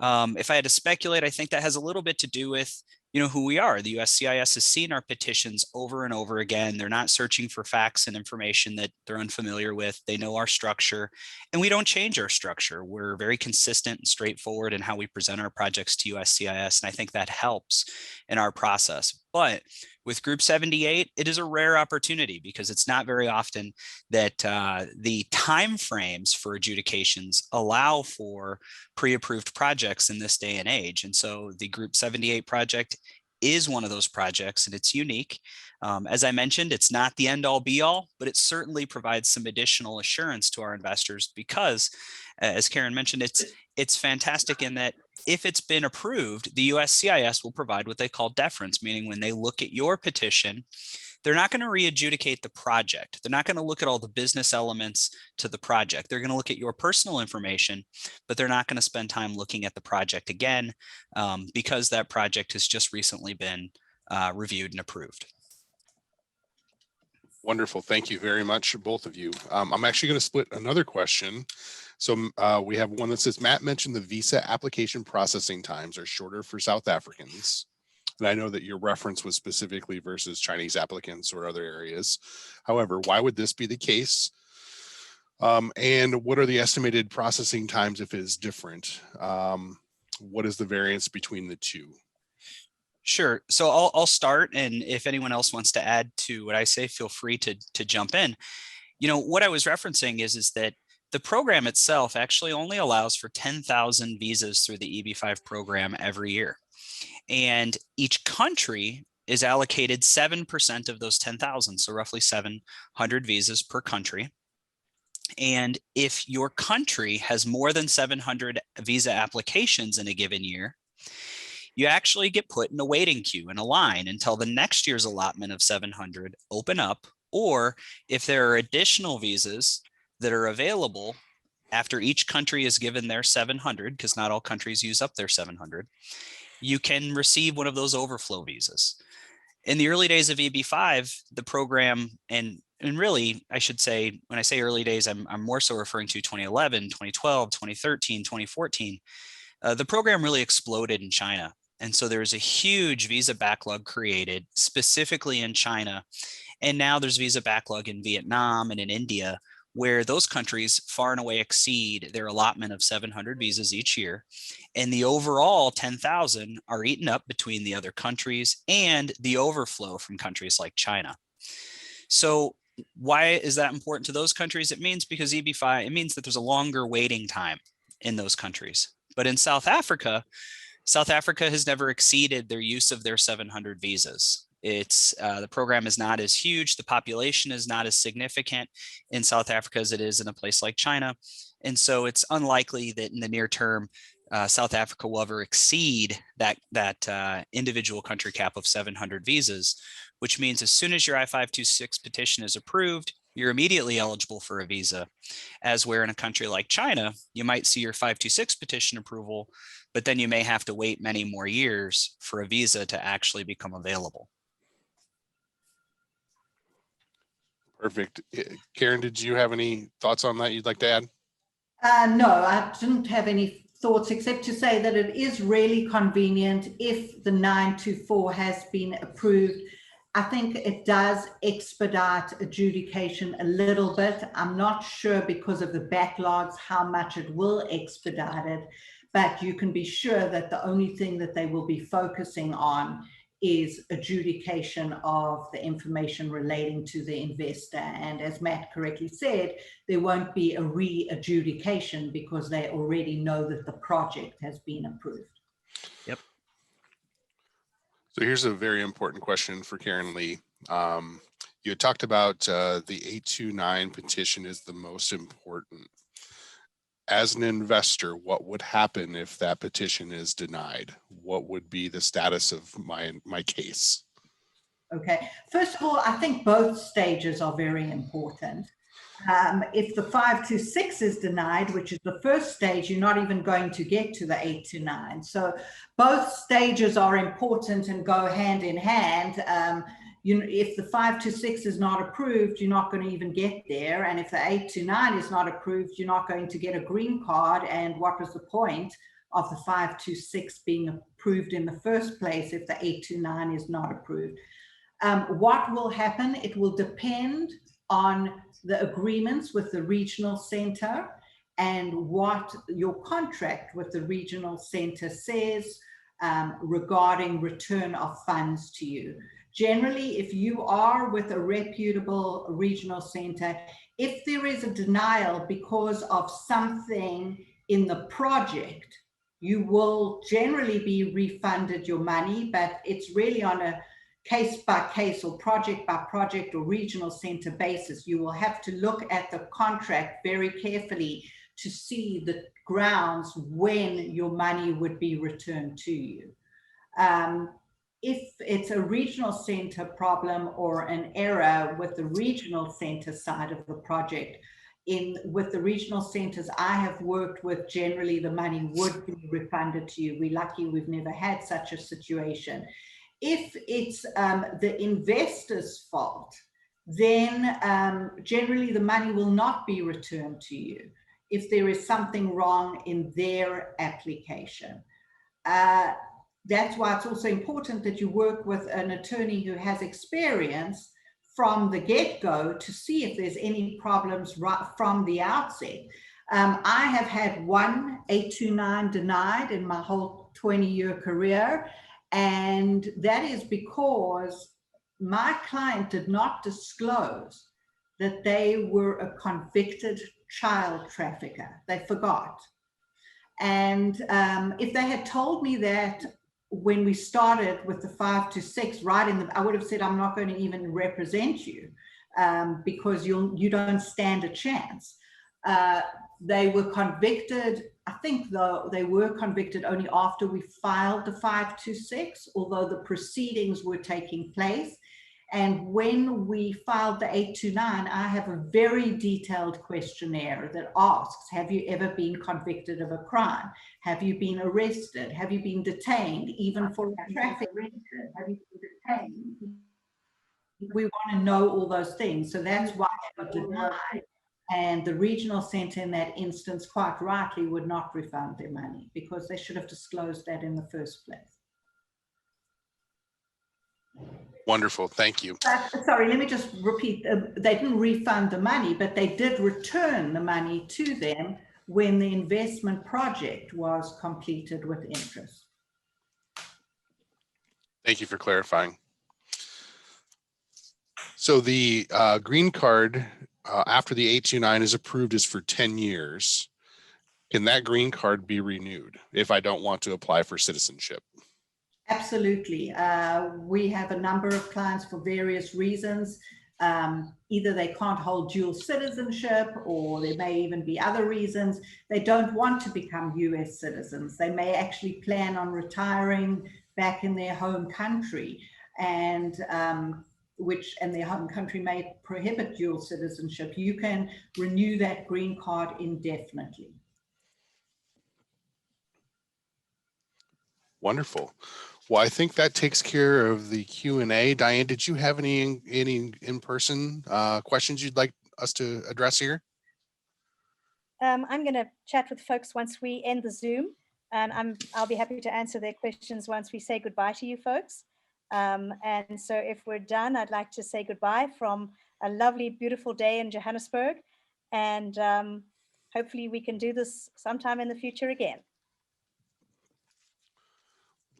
if I had to speculate, I think that has a little bit to do with who we are. The USCIS has seen our petitions over and over again. They're not searching for facts and information that they're unfamiliar with. They know our structure, and we don't change our structure. We're very consistent and straightforward in how we present our projects to USCIS, and I think that helps in our process. But with Group 78, it is a rare opportunity because it's not very often that the timeframes for adjudications allow for pre-approved projects in this day and age. And so the Group 78 project is one of those projects, and it's unique. As I mentioned, it's not the end all be all, but it certainly provides some additional assurance to our investors because, as Karen mentioned, it's fantastic in that if it's been approved, the USCIS will provide what they call deference, meaning when they look at your petition, they're not going to re-adjudicate the project. They're not going to look at all the business elements to the project. They're going to look at your personal information, but they're not going to spend time looking at the project again because that project has just recently been reviewed and approved. Wonderful. Thank you very much, both of you. I'm actually going to split another question. So we have one that says, Matt mentioned the visa application processing times are shorter for South Africans. And I know that your reference was specifically versus Chinese applicants or other areas. However, why would this be the case? And what are the estimated processing times if it is different? What is the variance between the two? Sure. So I'll start, and if anyone else wants to add to what I say, feel free to jump in. What I was referencing is that the program itself actually only allows for 10,000 visas through the EB-5 program every year. And each country is allocated 7% of those 10,000, so roughly 700 visas per country. And if your country has more than 700 visa applications in a given year, you actually get put in a waiting queue in a line until the next year's allotment of 700 open up, or if there are additional visas that are available after each country is given their 700, because not all countries use up their 700, you can receive one of those overflow visas. In the early days of EB-5, the program, and really, I should say, when I say early days, I'm more so referring to 2011, 2012, 2013, 2014. The program really exploded in China. And so there was a huge visa backlog created specifically in China. And now there's visa backlog in Vietnam and in India, where those countries far and away exceed their allotment of 700 visas each year. And the overall 10,000 are eaten up between the other countries and the overflow from countries like China. So why is that important to those countries? It means because EB-5, it means that there's a longer waiting time in those countries. But in South Africa has never exceeded their use of their 700 visas. The program is not as huge. The population is not as significant in South Africa as it is in a place like China. And so it's unlikely that in the near term, South Africa will ever exceed that individual country cap of 700 visas, which means as soon as your I-526 petition is approved, you're immediately eligible for a visa. As where in a country like China, you might see your 526 petition approval, but then you may have to wait many more years for a visa to actually become available. Perfect. Karen, did you have any thoughts on that you'd like to add? No, I didn't have any thoughts except to say that it is really convenient if the 924 has been approved. I think it does expedite adjudication a little bit. I'm not sure because of the backlogs how much it will expedite it, but you can be sure that the only thing that they will be focusing on is adjudication of the information relating to the investor. And as Matt correctly said, there won't be a re-adjudication because they already know that the project has been approved. Yep. So here's a very important question for Karen Lee. You had talked about the 829 petition is the most important. As an investor, what would happen if that petition is denied? What would be the status of my case? Okay, first of all, I think both stages are very important. If the 526 is denied, which is the first stage, you're not even going to get to the 829. So both stages are important and go hand in hand. If the 526 is not approved, you're not going to even get there. And if the 829 is not approved, you're not going to get a green card. And what was the point of the 526 being approved in the first place if the 829 is not approved. What will happen? It will depend on the agreements with the regional center and what your contract with the regional center says regarding return of funds to you. Generally, if you are with a reputable regional center, if there is a denial because of something in the project, you will generally be refunded your money, but it's really on a case by case or project by project or regional center basis. You will have to look at the contract very carefully to see the grounds when your money would be returned to you. If it's a regional center problem or an error with the regional center side of the project, with the regional centers I have worked with, generally the money would be refunded to you. We're lucky we've never had such a situation. If it's the investor's fault, then generally the money will not be returned to you if there is something wrong in their application. That's why it's also important that you work with an attorney who has experience from the get-go to see if there's any problems right from the outset. I have had one 829 denied in my whole 20-year career, and that is because my client did not disclose that they were a convicted child trafficker. They forgot. And if they had told me that when we started with the 526, right in the, I would have said, I'm not going to even represent you because you don't stand a chance. They were convicted, I think though they were convicted only after we filed the 526, although the proceedings were taking place. And when we filed the 829, I have a very detailed questionnaire that asks, have you ever been convicted of a crime? Have you been arrested? Have you been detained, even for a traffic incident? Have you been detained? We want to know all those things. So that's why they were denied. And the regional center in that instance, quite rightly, would not refund their money because they should have disclosed that in the first place. Wonderful, thank you. Sorry, let me just repeat. They didn't refund the money, but they did return the money to them when the investment project was completed with interest. Thank you for clarifying. So the green card after the 829 is approved is for 10 years. Can that green card be renewed if I don't want to apply for citizenship? Absolutely. We have a number of clients for various reasons. Either they can't hold dual citizenship, or there may even be other reasons. They don't want to become US citizens. They may actually plan on retiring back in their home country, and their home country may prohibit dual citizenship. You can renew that green card indefinitely. Wonderful. Well, I think that takes care of the Q&A. Diane, did you have any in-person questions you'd like us to address here? I'm going to chat with folks once we end the Zoom, and I'll be happy to answer their questions once we say goodbye to you folks. And so if we're done, I'd like to say goodbye from a lovely, beautiful day in Johannesburg. And hopefully we can do this sometime in the future again.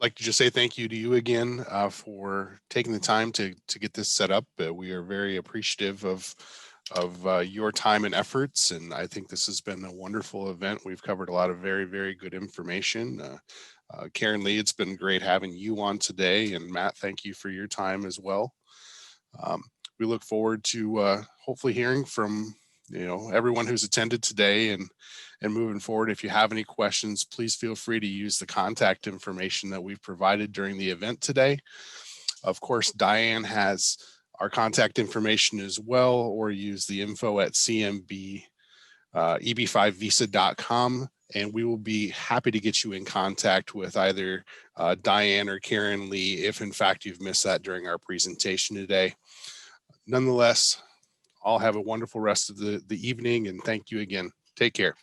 I'd like to just say thank you to you again for taking the time to get this set up. We are very appreciative of your time and efforts, and I think this has been a wonderful event. We've covered a lot of very, very good information. Karen Lee, it's been great having you on today, and Matt, thank you for your time as well. We look forward to hopefully hearing from everyone who's attended today, and moving forward. If you have any questions, please feel free to use the contact information that we've provided during the event today. Of course, Diane has our contact information as well, or use the info at CMB EB5visa.com, and we will be happy to get you in contact with either Diane or Karen Lee if in fact you've missed that during our presentation today. Nonetheless, all have a wonderful rest of the evening, and thank you again. Take care.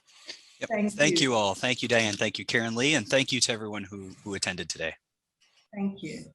Yep. Thank Thank you. you all. Thank you, Diane. Thank you, Karen Lee. And thank you to everyone who attended today. Thank you.